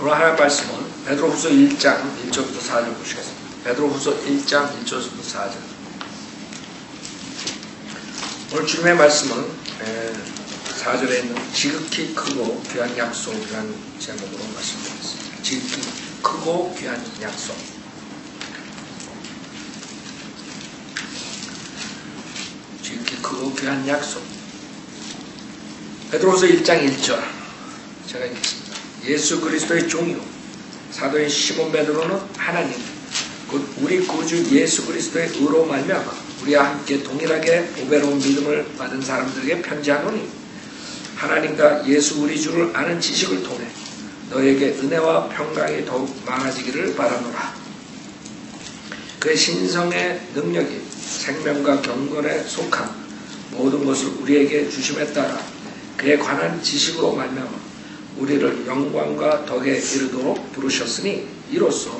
오늘 하나님 말씀은 베드로후서 1장 1절부터 4절 보시겠습니다. 베드로후서 1장 1절부터 4절. 오늘 주님의 말씀은 4절에 있는 지극히 크고 귀한 약속이라는 제목으로 말씀드리겠습니다. 지극히 크고 귀한 약속. 지극히 크고 귀한 약속. 베드로후서 1장 1절 제가 읽겠습니다. 예수 그리스도의 종이요 사도인 시몬 베드로는 하나님 곧 우리 구주 예수 그리스도의 의로 말미암아 우리와 함께 동일하게 보배로운 믿음을 받은 사람들에게 편지하노니 하나님과 예수 우리 주를 아는 지식을 통해 너에게 은혜와 평강이 더욱 많아지기를 바라노라. 그의 신성의 능력이 생명과 경건에 속한 모든 것을 우리에게 주심에 따라 그에 관한 지식으로 말미암아 우리를 영광과 덕에 이르도록 부르셨으니 이로써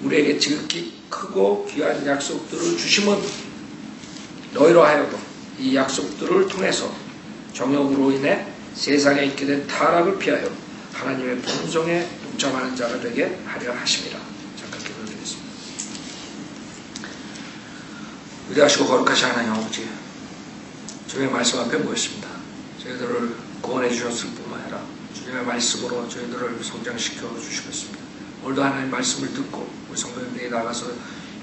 우리에게 지극히 크고 귀한 약속들을 주심은 너희로 하여금 이 약속들을 통해서 정욕으로 인해 세상에 있게 된 타락을 피하여 하나님의 본성에 동참하는 자가 되게 하려 하심이라. 잠깐 기도드리겠습니다. 위대하시고 거룩하신 하나님 아버지, 주님의 말씀 앞에 모였습니다. 저희들을 구원해 주셨을 뿐만 아니라 주님의 말씀으로 저희들을 성장시켜 주시겠습니다. 오늘도 하나님의 말씀을 듣고 우리 성도님들이 나가서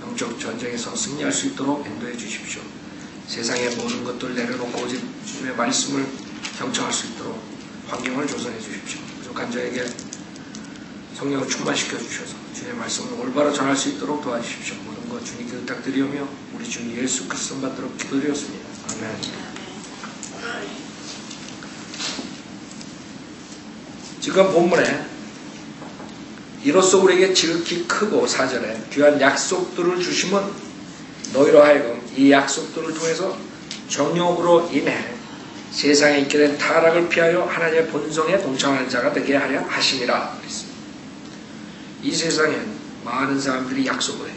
영적 전쟁에서 승리할 수 있도록 인도해 주십시오. 세상의 모든 것들을 내려놓고 오직 주님의 말씀을 경청할 수 있도록 환경을 조성해 주십시오. 부족한 자에게 성령을 충만시켜 주셔서 주님의 말씀을 올바로 전할 수 있도록 도와주십시오. 모든 것 주님께 부탁드리오며 우리 주 예수 그리스도 받도록 기도드렸습니다. 아멘. 지금 본문에 이로써 우리에게 지극히 크고 4절에 귀한 약속들을 주심은 너희로 하여금 이 약속들을 통해서 정욕으로 인해 세상에 있게 된 타락을 피하여 하나님의 본성에 동참하는 자가 되게 하려 하심이라 그랬습니다. 이 세상엔 많은 사람들이 약속을 해요.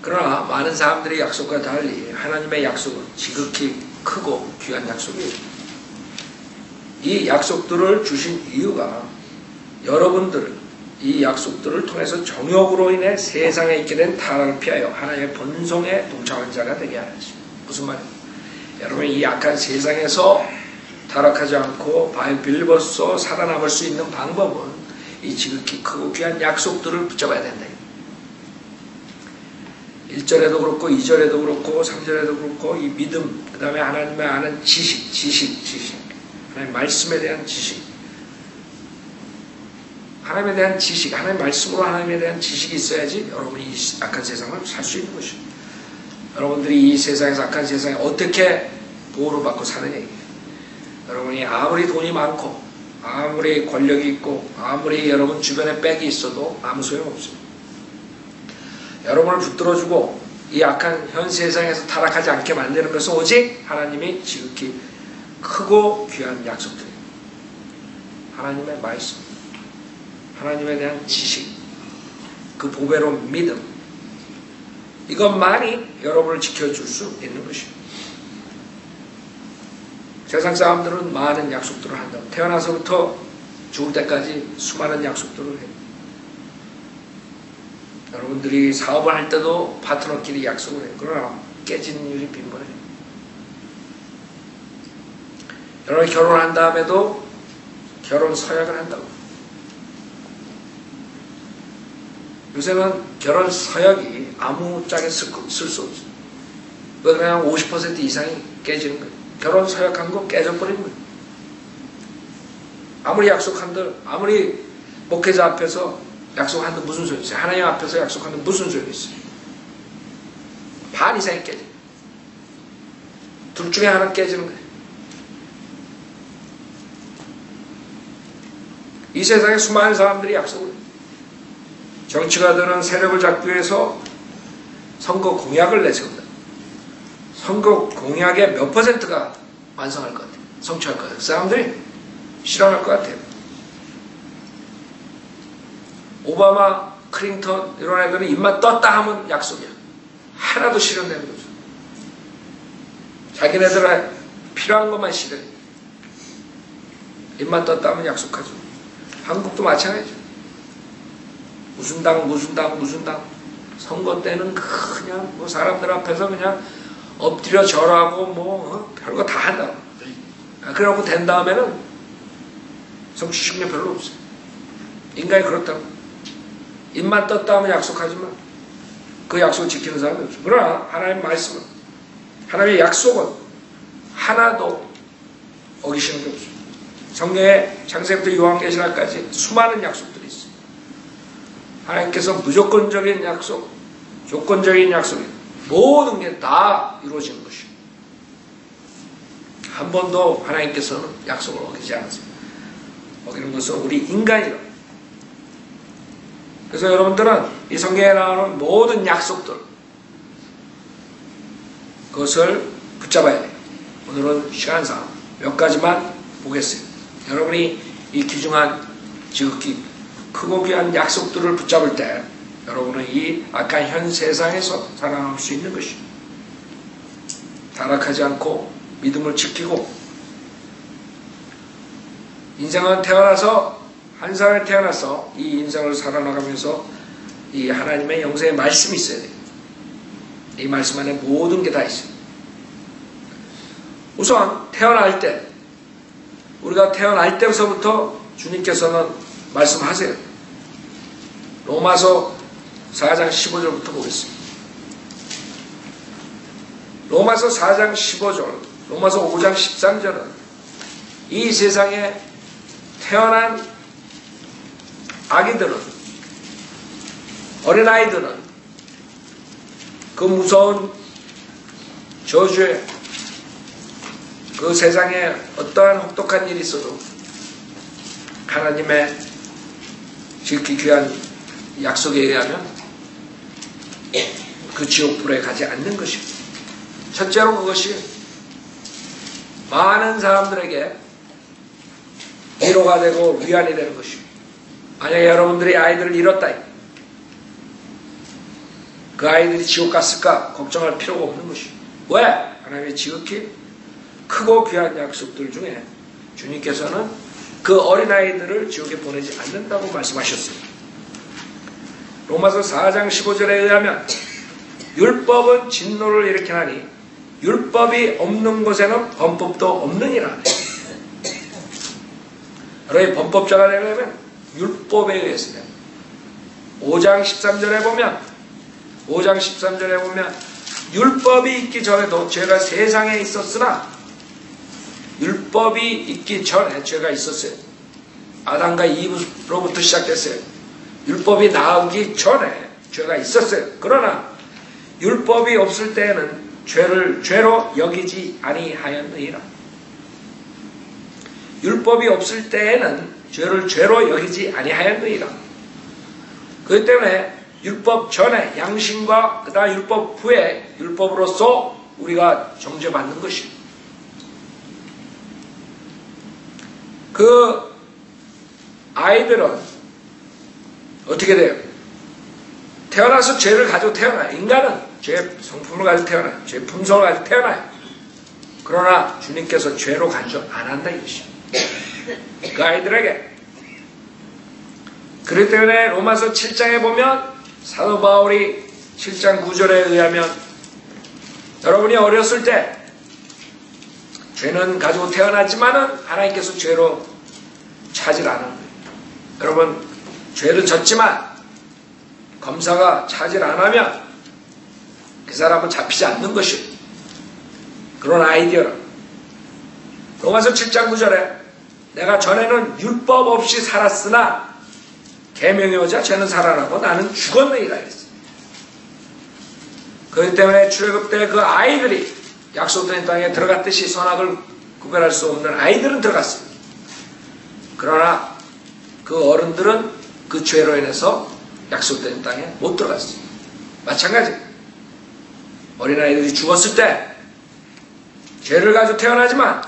그러나 많은 사람들의 약속과 달리 하나님의 약속은 지극히 크고 귀한 약속이에요. 이 약속들을 주신 이유가 여러분들을 이 약속들을 통해서 정욕으로 인해 세상에 있게 된 타락을 피하여 하나님의 본성에 동참하는 자가 되게 하는 것입니다. 무슨 말이에요? 여러분 이 악한 세상에서 타락하지 않고 빌벗어 살아남을 수 있는 방법은 이 지극히 크고 귀한 약속들을 붙잡아야 된다. 1절에도 그렇고 2절에도 그렇고 3절에도 그렇고 이 믿음 그 다음에 하나님의 아는 지식 하나님의 말씀에 대한 지식 하나님에 대한 지식 하나님의 말씀으로 하나님에 대한 지식이 있어야지 여러분이 이 악한 세상을 살 수 있는 것입니다. 여러분들이 이 세상에서 악한 세상에 어떻게 보호를 받고 사느냐. 여러분이 아무리 돈이 많고 아무리 권력이 있고 아무리 여러분 주변에 백이 있어도 아무 소용없습니다. 여러분을 붙들어주고 이 악한 현 세상에서 타락하지 않게 만드는 것은 오직 하나님이 지극히 크고 귀한 약속들입니다. 하나님의 말씀, 하나님에 대한 지식, 그 보배로운 믿음, 이것만이 여러분을 지켜줄 수 있는 것입니다. 세상 사람들은 많은 약속들을 한다고 태어나서부터 죽을 때까지 수많은 약속들을 해요. 여러분들이 사업을 할 때도 파트너끼리 약속을 해요. 그러나 깨지는 일이 빈번해요. 여러분이 결혼한 다음에도 결혼 서약을 한다고. 요새는 결혼 서약이 아무짝에 쓸 수 없어요. 그냥 50% 이상이 깨지는 거예요. 결혼 서약한 거 깨져버리는 거예요. 아무리 약속한들, 아무리 목회자 앞에서 약속한들 무슨 소용이 있어요? 하나님 앞에서 약속한들 무슨 소용이 있어요? 반 이상이 깨져요. 둘 중에 하나 깨지는 거예요. 이 세상에 수많은 사람들이 약속을 해요. 정치가들은 세력을 잡기 위해서 선거 공약을 내세운다. 선거 공약의 몇 %가 완성할 것 같아요? 성취할 것 같아요? 그 사람들이 실현할 것 같아요. 오바마, 클린턴 이런 애들은 입만 떴다 하면 약속이야. 하나도 실현되는 거죠. 자기네들은 필요한 것만 실현해. 입만 떴다 하면 약속하죠. 한국도 마찬가지죠. 무슨 당 선거 때는 그냥 뭐 사람들 앞에서 그냥 엎드려 절하고 뭐 별거 다 한다고. 그러고 된 다음에는 성취심이 별로 없어요. 인간이 그렇다고. 입만 떴다 하면 약속하지만 그 약속을 지키는 사람이 없어요. 그러나 하나님의 말씀은, 하나님의 약속은 하나도 어기시는 게 없어요. 성경에 창세기부터 요한계시록까지 수많은 약속들이 있어요. 하나님께서 무조건적인 약속, 조건적인 약속이 모든 게 다 이루어지는 것이에요. 한 번도 하나님께서는 약속을 어기지 않으세요. 어기는 것은 우리 인간이라. 그래서 여러분들은 이 성경에 나오는 모든 약속들, 그것을 붙잡아야 돼요. 오늘은 시간상 몇 가지만 보겠습니다. 여러분이 이 귀중한 지극히 크고 귀한 약속들을 붙잡을 때 여러분은 이 악한 현 세상에서 살아남을 수 있는 것입니다. 타락하지 않고 믿음을 지키고, 인생은 태어나서, 한 사람이 태어나서 이 인생을 살아나가면서 이 하나님의 영생의 말씀이 있어야 돼요. 이 말씀 안에 모든 게 다 있어요. 우선 태어날 때, 우리가 태어날 때부터 주님께서는 말씀하세요. 로마서 4장 15절부터 보겠습니다. 로마서 4장 15절, 로마서 5장 13절은 이 세상에 태어난 아기들은, 어린아이들은 그 무서운 저주에, 그 세상에 어떠한 혹독한 일이 있어도 하나님의 지극히 귀한 약속에 의하면 그 지옥불에 가지 않는 것입니다. 첫째로 그것이 많은 사람들에게 위로가 되고 위안이 되는 것입니다. 만약에 여러분들이 아이들을 잃었다, 그 아이들이 지옥 갔을까 걱정할 필요가 없는 것입니다. 왜? 하나님의 지극히 크고 귀한 약속들 중에 주님께서는 그 어린아이들을 지옥에 보내지 않는다고 말씀하셨습니다. 로마서 4장 15절에 의하면 율법은 진노를 일으키나니 율법이 없는 곳에는 범법도 없느니라. 여러분이 범법자가 되려면 율법에 의해서 돼요. 5장 13절에 보면 율법이 있기 전에도 죄가 세상에 있었으나 율법이 있기 전에 죄가 있었어요. 아담과 이브로부터 시작됐어요. 율법이 나오기 전에 죄가 있었어요. 그러나 율법이 없을 때에는 죄를 죄로 여기지 아니하였느니라. 율법이 없을 때에는 죄를 죄로 여기지 아니하였느니라. 그렇기 때문에 율법 전에 양심과 그다음 율법 후에 율법으로서 우리가 정죄받는 것입니다. 그 아이들은 어떻게 돼요? 태어나서 죄를 가지고 태어나요. 인간은 죄 성품을 가지고 태어나요. 죄 품성을 가지고 태어나요. 그러나 주님께서 죄로 간주 안 한다 이것입니다. 그 아이들에게. 그렇기 때문에 로마서 7장에 보면 사도 바울이 7장 9절에 의하면 여러분이 어렸을 때 죄는 가지고 태어났지만은 하나님께서 죄로 차지를 안 합니다. 여러분 죄를 졌지만 검사가 차지를 안 하면 그 사람은 잡히지 않는 것이에요. 그런 아이디어는 로마서 7장 9절에 내가 전에는 율법 없이 살았으나 계명이 오자 죄는 살아나고 나는 죽었느니라 했어요. 그렇기 때문에 출애굽 때 그 아이들이 약속된 땅에 들어갔듯이 선악을 구별할 수 없는 아이들은 들어갔습니다. 그러나 그 어른들은 그 죄로 인해서 약속된 땅에 못 들어갔어요. 마찬가지. 어린아이들이 죽었을 때 죄를 가지고 태어나지만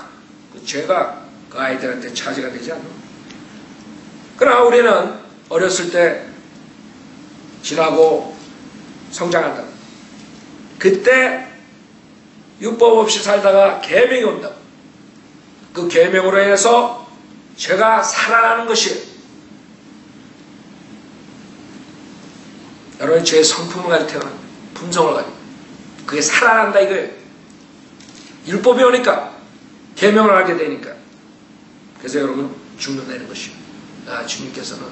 그 죄가 그 아이들한테 차지가 되지 않는 거예요. 그러나 우리는 어렸을 때 지나고 성장한다. 그때 율법 없이 살다가 계명이 온다. 그 계명으로 인해서 죄가 살아나는 것이에요. 여러분이 죄의 성품을 가지고 태어난 품성을 가지고 그게 살아난다 이거예요. 율법이 오니까 계명을 알게 되니까 그래서 여러분 죽는다는 것이요. 주님께서는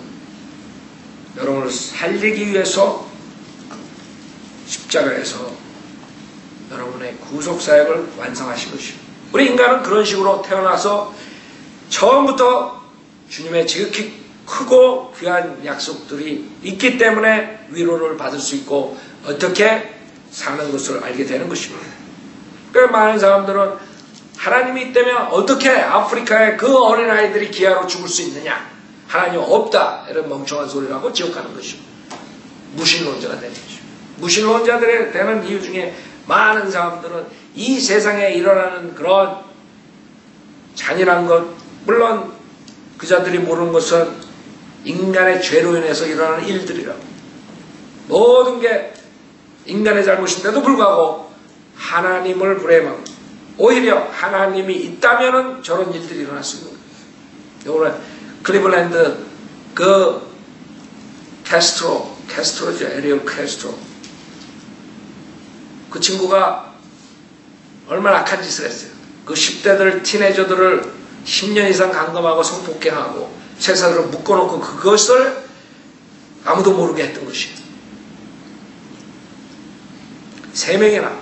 여러분을 살리기 위해서 십자가에서 여러분의 구속사역을 완성하신 것이요. 우리 인간은 그런 식으로 태어나서 처음부터 주님의 지극히 크고 귀한 약속들이 있기 때문에 위로를 받을 수 있고 어떻게 사는 것을 알게 되는 것입니다. 그러니까 많은 사람들은 하나님이 있다면 어떻게 아프리카의 그 어린아이들이 기아로 죽을 수 있느냐, 하나님 없다, 이런 멍청한 소리를 하고 지옥하는 것입니다. 무신론자가 되는 것입니다. 무신론자들이 되는 이유 중에 많은 사람들은 이 세상에 일어나는 그런 잔인한 것, 물론 그자들이 모르는 것은 인간의 죄로 인해서 일어나는 일들이라고, 모든 게 인간의 잘못인데도 불구하고 하나님을 불행하고 오히려 하나님이 있다면은 저런 일들이 일어날 수 있는 거예요. 오늘 클리블랜드 그 캐스트로죠. 에리얼 캐스트로. 그 친구가 얼마나 악한 짓을 했어요. 그 10대들 티네저들을 10년 이상 감금하고 성폭행하고 세사들을 묶어놓고 그것을 아무도 모르게 했던 것이에요. 3명이나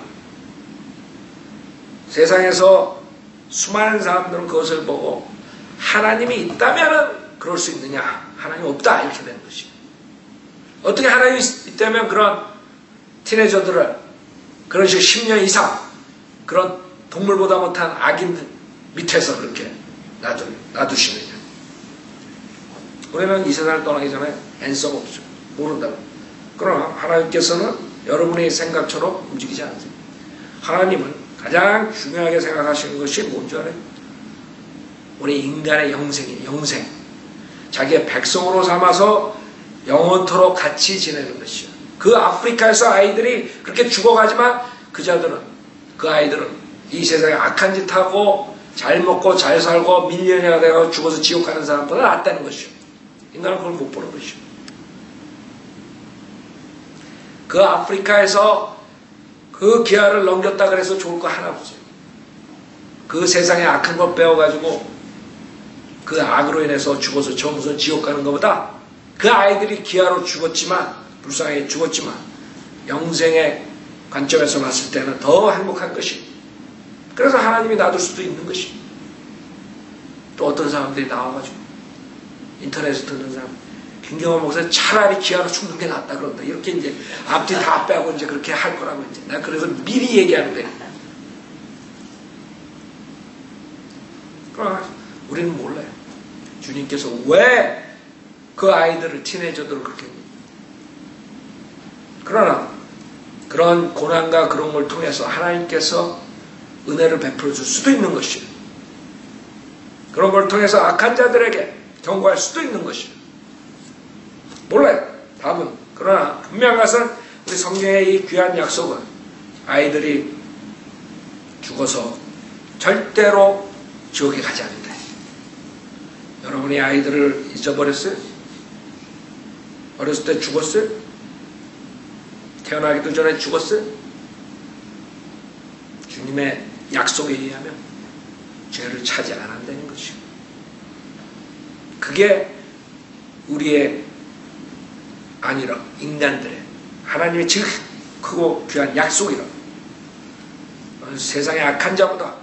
세상에서 수많은 사람들은 그것을 보고 하나님이 있다면 그럴 수 있느냐, 하나님 없다, 이렇게 되는 것이에요. 어떻게 하나님이 있다면 그런 티네저들을 그런 식으로 10년 이상 그런 동물보다 못한 악인 밑에서 그렇게 놔두시느냐. 우리는 이 세상을 떠나기 전에 앤서가 없죠. 모른다고. 그러나 하나님께서는 여러분의 생각처럼 움직이지 않으세요. 하나님은 가장 중요하게 생각하시는 것이 뭔지 알아요? 우리 인간의 영생이에요. 영생. 자기의 백성으로 삼아서 영원토록 같이 지내는 것이요. 그 아프리카에서 아이들이 그렇게 죽어가지만 그 아이들은 이 세상에 악한 짓 하고 잘 먹고 잘 살고 밀리언이가 되고 죽어서 지옥 가는 사람보다 낫다는 것이요. 인간은 그걸 못 보는 것이요. 그 아프리카에서 그 기아를 넘겼다 그래서 좋을 거 하나 없어요. 그 세상에 악한 걸 빼어가지고 그 악으로 인해서 죽어서 처음부터 지옥 가는 것보다 그 아이들이 기아로 죽었지만, 불쌍하게 죽었지만 영생의 관점에서 봤을 때는 더 행복한 것이. 그래서 하나님이 놔둘 수도 있는 것이. 또 어떤 사람들이 나와가지고 인터넷에서 듣는 사람, 김경호 목사님 차라리 기아로 죽는 게 낫다 그런다. 이렇게 이제 앞뒤 다 빼고 이제 그렇게 할 거라고 이제. 나 그래서 미리 얘기하는 거예요. 그러나 우리는 몰라요. 주님께서 왜 그 아이들을, 티네이저들을 그렇게. 그러나 그런 고난과 그런 걸 통해서 하나님께서 은혜를 베풀어 줄 수도 있는 것이에요. 그런 걸 통해서 악한 자들에게 경고할 수도 있는 것이에요. 몰라요. 답은. 그러나 분명한 것은 우리 성경의 이 귀한 약속은 아이들이 죽어서 절대로 지옥에 가지 않는다. 여러분이 아이들을 잊어버렸어요? 어렸을 때 죽었어요? 태어나기도 전에 죽었어요? 주님의 약속에 의하면 죄를 차지 안 한다는 것이요. 그게 우리의 아니라 인간들의 하나님의 지극히 크고 귀한 약속이라. 세상의 악한 자보다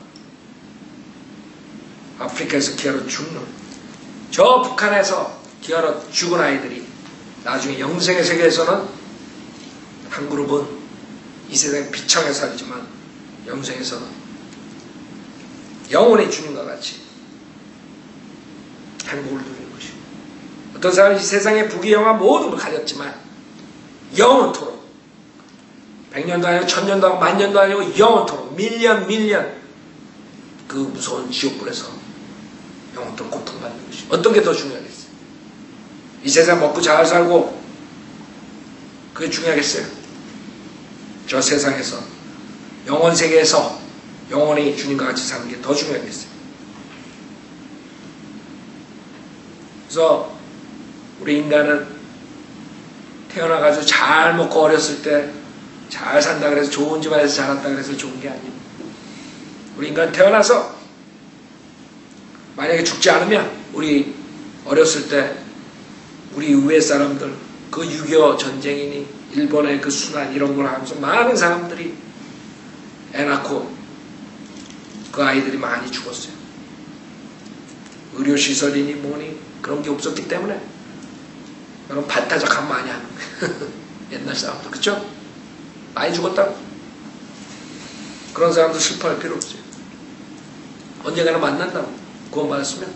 아프리카에서 기아로 죽는, 저 북한에서 기아로 죽은 아이들이 나중에 영생의 세계에서는 한 그룹은 이 세상에 비참하게 살지만 영생에서는 영원히 주님과 같이 행복을 누리는 것이고, 어떤 사람이 이 세상의 부귀영화 모든 걸 가졌지만 영원토록 100년도 아니고 1000년도 아니고 10,000년도 아니고 영원토록 밀년 그 무서운 지옥불에서 영원토록 고통받는 것이 어떤 게 더 중요하겠어요? 이 세상 먹고 잘 살고 그게 중요하겠어요? 저 세상에서 영원 세계에서 영원히 주님과 같이 사는 게 더 중요하겠어요? 그래서 우리 인간은 태어나가지고 잘 먹고 어렸을 때 잘 산다 그래서 좋은 집안에서 자랐다 그래서 좋은 게 아니에요. 우리 인간 태어나서 만약에 죽지 않으면 우리 어렸을 때 우리 위에 사람들 그 6.25 전쟁이니 일본의 그 순환 이런 걸 하면서 많은 사람들이 애 낳고 그 아이들이 많이 죽었어요. 의료시설이니 뭐니 그런 게 없었기 때문에 여러분 반타작하면 많이 하는 옛날 사람들 그쵸? 많이 죽었다고. 그런 사람들 슬퍼할 필요 없어요. 언젠가는 만난다고. 구원 받았으면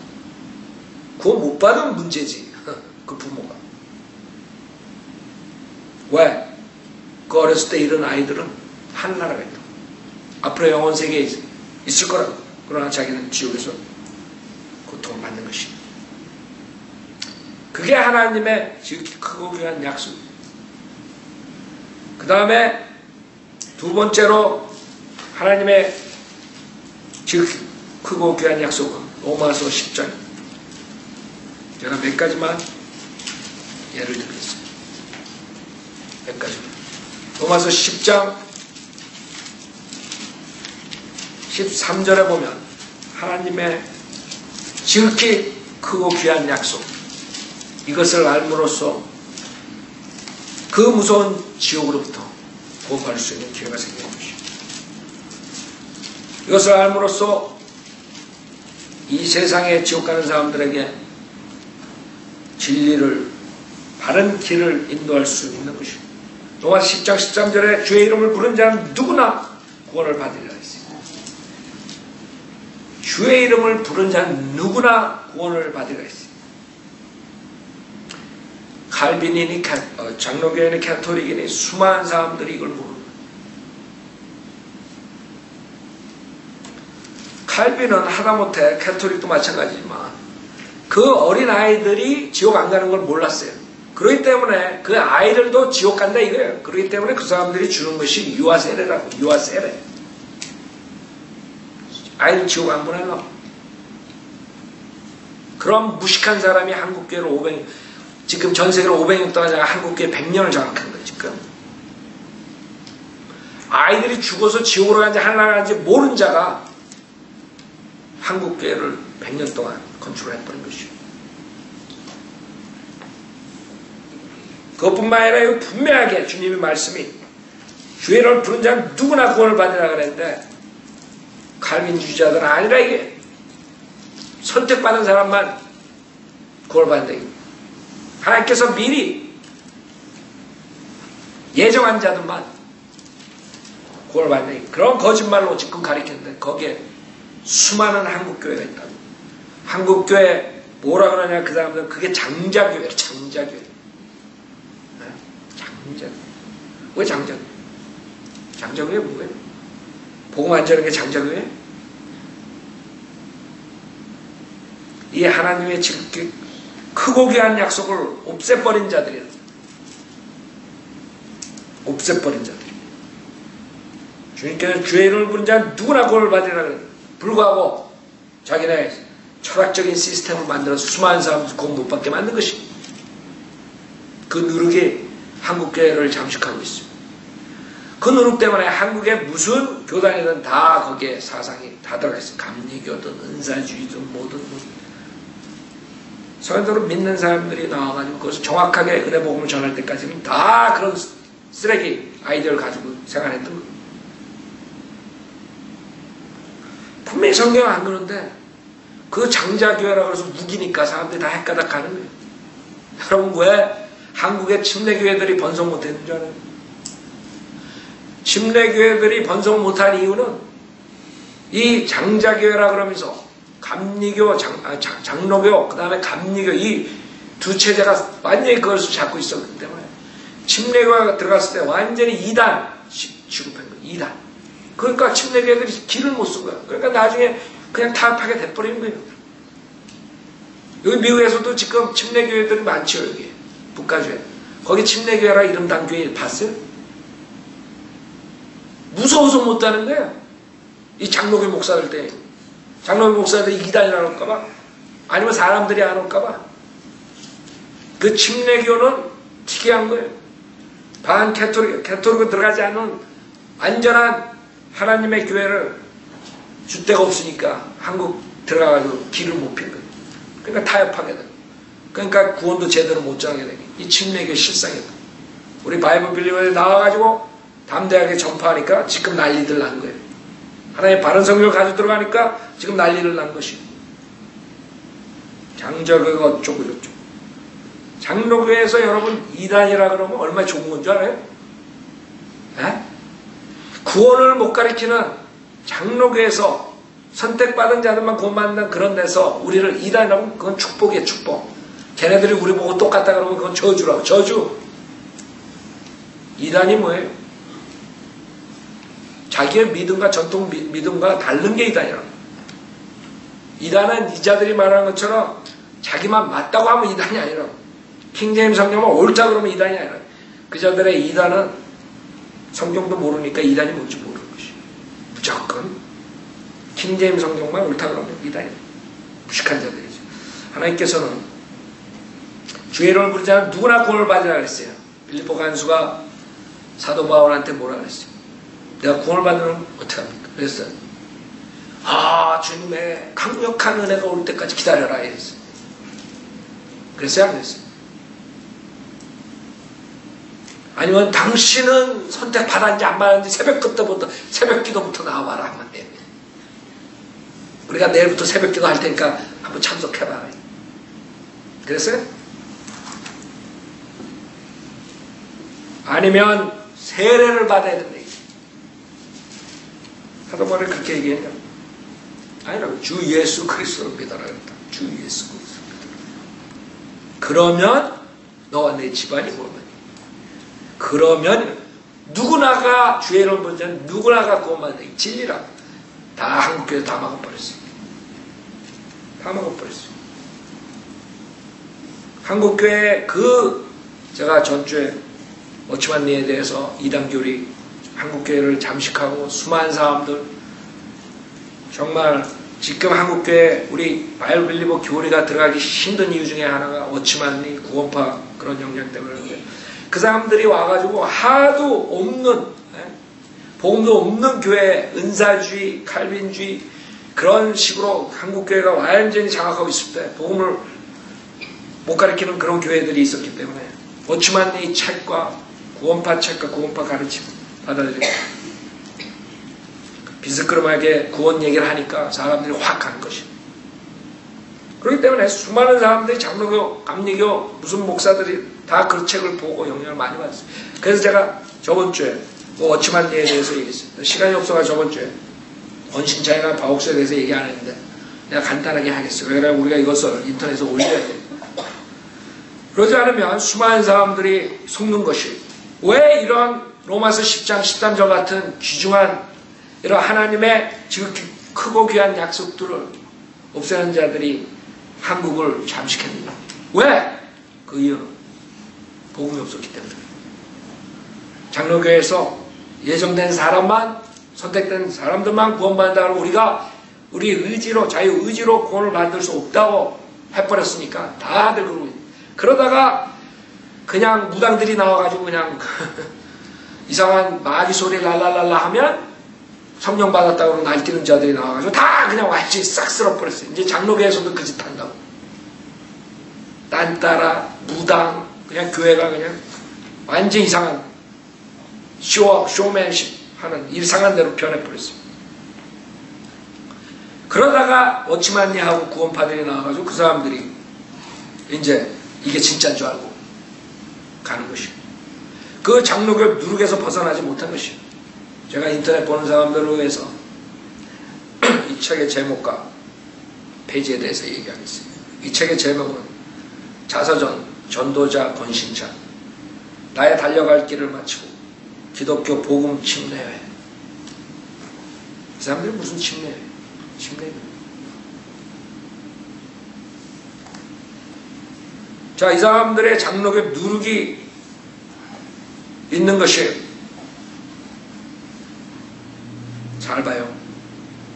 구원 못 받으면 문제지. 그 부모가 왜? 그 어렸을 때 이런 아이들은 하늘나라가 있다. 앞으로 영원 세계에 있을 거라고. 그러나 자기는 지옥에서 고통을 받는 것이. 그게 하나님의 지극히 크고 귀한 약속. 그 다음에 두 번째로 하나님의 지극히 크고 귀한 약속은 로마서 10장. 제가 몇 가지만 예를 들겠습니다. 몇 가지만. 로마서 10장 13절에 보면 하나님의 지극히 크고 귀한 약속, 이것을 알므로써 그 무서운 지옥으로부터 구원받을 수 있는 기회가 생기는 것입니다. 이것을 알므로써 이 세상에 지옥 가는 사람들에게 진리를, 바른 길을 인도할 수 있는 것입니다. 로마서 10장 13절에 주의 이름을 부른 자는 누구나 구원을 받으리라 했습니다. 주의 이름을 부른 자는 누구나 구원을 받으리라 했습니다. 칼빈이니 장로교회니 캐톨릭이니 수많은 사람들이 이걸 모릅니다. 칼빈은 하다못해 캐톨릭도 마찬가지지만 그 어린 아이들이 지옥 안 가는 걸 몰랐어요. 그렇기 때문에 그 아이들도 지옥 간다 이거예요. 그렇기 때문에 그 사람들이 주는 것이 유아세례라고. 유아세례. 아이들 지옥 안 보내려고. 그런 무식한 사람이 한국교회를 지금 전 세계로 500년 동안 한국교회 100년을 장악한 거예요. 지금 아이들이 죽어서 지옥으로 간지 하늘나라 간지 모르는 자가 한국교회를 100년 동안 컨트롤해버린 것이죠. 그것뿐만 아니라 분명하게 주님의 말씀이 주의 이름을 부른 자는 누구나 구원을 받으라 그랬는데 칼빈주의자들은 아니라 이게 선택받은 사람만 구원을 받는다. 하나님께서 미리 예정한 자들만 구원을 받는 그런 거짓말로 지금 가리켰는데 거기에 수많은 한국교회가 있다고. 한국교회 뭐라 그러냐 그 사람들은 그게 장자교회예요. 장자교회. 장자교회. 왜 장자교회? 장자교회 뭐예요? 복음 안 전하는 게 장자교회? 이 하나님의 지극히 크고 귀한 약속을 없애버린 자들이라. 없애버린 자들. 주님께서 주의 이름을 부른 자는 누구나 구원을 받으리라 그랬는데 불구하고 자기네 철학적인 시스템을 만들어서 수많은 사람들 구원 못 받게 만든 것이 그 누룩이 한국교회를 잠식하고 있습니다. 그 누룩 때문에 한국에 무슨 교단이든 다 거기에 사상이 다 들어가 있어요. 감리교든 은사주의든 뭐든 서현도로 믿는 사람들이 나와가지고 그것을 정확하게 은혜 복음을 전할 때까지는 다 그런 쓰레기 아이디어를 가지고 생활했던 거예요. 분명히 성경은 안 그런데 그 장자교회라고 해서 무기니까 사람들이 다 헷가닥 하는 거예요. 여러분 왜 한국의 침례교회들이 번성 못했는 줄 알아요? 침례교회들이 번성 못한 이유는 이 장자교회라 그러면서 감리교, 장로교, 그 다음에 감리교 이 두 체제가 완전히 그것을 잡고 있었기 때문에 침례교회가 들어갔을 때 완전히 이단 취급한 거예요. 이단. 그러니까 침례교회들이 길을 못 쓴 거예요. 그러니까 나중에 그냥 타협하게 돼버리는 거예요. 여기 미국에서도 지금 침례교회들이 많죠. 여기 북가주에. 거기 침례교회라 이름 단 교회 봤어요? 무서워서 못 다는 거예요. 이 장로교 목사들 때. 장로교 목사들이 이단이라 할까봐? 아니면 사람들이 안 올까봐? 그 침례교는 특이한 거예요. 반 캐토릭 들어가지 않은 완전한 하나님의 교회를 줄 데가 없으니까 한국 들어가가지고 길을 못 핀 거예요. 그러니까 타협하게 돼. 그러니까 구원도 제대로 못 정하게 되니 이 침례교의 실상이다. 우리 바이블 빌리버에 나와가지고 담대하게 전파하니까 지금 난리들 난 거예요. 하나님의 바른 성경을 가지고 들어가니까 지금 난리를 난 것이고 장저교가 어쩌고 저쩌고 장로교에서 여러분 이단이라 그러면 얼마나 좋은 건 줄 알아요? 에? 구원을 못 가리키는 장로교에서 선택받은 자들만 구원받는 그런 데서 우리를 이단이라면 그건 축복이에요. 축복. 걔네들이 우리 보고 똑같다 그러면 그건 저주라고. 저주. 이단이 뭐예요? 자기의 믿음과 전통 믿음과 다른 게 이단이라고. 이단은 이자들이 말하는 것처럼 자기만 맞다고 하면 이단이 아니라고. 킹제임스 성경만 옳다 그러면 이단이 아니라 그자들의 이단은 성경도 모르니까 이단이 뭔지 모르는 것이. 무조건 킹제임스 성경만 옳다 그러면 이단이 무식한 자들이죠. 하나님께서는 주의 이름을 부르지 않으면 누구나 구원을 받으라 그랬어요. 빌립보 간수가 사도 바울한테 뭐라 그랬어요? 내가 구원을 받으면 어떻게 합니까? 그랬어요. 주님의 강력한 은혜가 올 때까지 기다려라 이랬어요. 그랬어요? 안 그랬어요? 아니면 당신은 선택받았는지 안 받았는지 새벽 기도부터 나와봐라 하면 돼. 우리가 내일부터 새벽 기도 할 테니까 한번 참석해봐. 그랬어요? 아니면 세례를 받아야 된다. 사도 바울이 그렇게 얘기했냐? 아니라고. 주 예수 그리스도를 믿어라 그랬다. 주 예수 그리스도를 믿어라. 그러면 너와 내 집안이 구원받는다. 그러면 누구나가 주의 이름을 부르지 않으면 누구나가 구원받는다. 진리라. 다 한국교회에서 다 막아버렸어요. 다 막아버렸어요. 한국교회 제가 전주에 워치만리에 대해서 이단교리 한국교회를 잠식하고 수많은 사람들 정말 지금 한국교회 우리 바이블 빌리버 교리가 들어가기 힘든 이유 중에 하나가 워치만리 구원파 그런 영향 때문에 그런데 그 사람들이 와가지고 하도 없는 복음도 없는 교회 은사주의 칼빈주의 그런 식으로 한국교회가 완전히 장악하고 있을 때 복음을 못 가르치는 그런 교회들이 있었기 때문에 워치만리 책과 구원파 책과 구원파 가르침 받아들이고 비스끄럼하게 구원 얘기를 하니까 사람들이 확 가는 것이. 그렇기 때문에 수많은 사람들이 장로교, 감리교, 무슨 목사들이 다 그 책을 보고 영향을 많이 받았어요. 그래서 제가 저번 주에 워치만리에 대해서 얘기했어요. 시간이 없어가지고 저번 주에 원신차이나 바옥수에 대해서 얘기 안 했는데 내가 간단하게 하겠어요. 그러니까 우리가 이것을 인터넷에 올려야 돼요. 그러지 않으면 수많은 사람들이 속는 것이 왜 이런 로마서 10장 13절 같은 귀중한 이런 하나님의 지극히 크고 귀한 약속들을 없애는 자들이 한국을 잠식했느냐. 왜? 그 이유는 복음이 없었기 때문에. 장로교에서 예정된 사람만 선택된 사람들만 구원받는다고 우리가 우리 의지로 자유의지로 구원을 받을 수 없다고 해버렸으니까 다들 그러고 있어요. 그러다가 그냥 무당들이 나와가지고 그냥 이상한 마귀 소리 랄랄랄라 하면 성령 받았다고 날뛰는 자들이 나와가지고 다 그냥 완전히 싹 쓸어버렸어요. 이제 장로교에서도 그 짓 한다고. 딴 따라 무당 그냥 교회가 그냥 완전 이상한 쇼맨십 하는 이상한 대로 변해버렸어요. 그러다가 워치만리하고 구원파들이 나와가지고 그 사람들이 이제 이게 진짜인 줄 알고 가는 것이고 그 장로교 누룩에서 벗어나지 못한 것이고 제가 인터넷 보는 사람들을 위해서 이 책의 제목과 페이지에 대해서 얘기하겠습니다. 이 책의 제목은 자서전 전도자 권신차 나의 달려갈 길을 마치고 기독교 복음 침례회. 이 사람들이 무슨 침례회? 침례회. 자, 이 사람들의 장로교 누룩이 있는 것이 잘 봐요.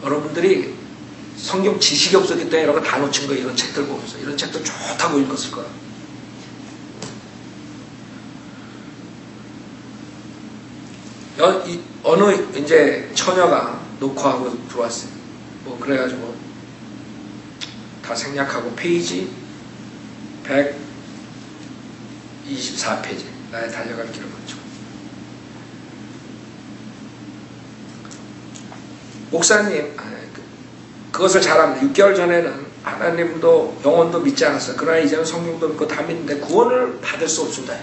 여러분들이 성경 지식이 없었기 때문에 이런 거 다 놓친 거예요. 이런 책들 보면서. 이런 책도 좋다고 읽었을 거야. 어느 이제 처녀가 녹화하고 들어왔어요. 뭐 그래가지고 다 생략하고 페이지 124페이지 나의 달려갈 길을 걷죠. 목사님 그것을 잘합니다. 6개월 전에는 하나님도 영혼도 믿지 않았어요. 그러나 이제는 성령도 믿고 다 믿는데 구원을 받을 수 없습니다.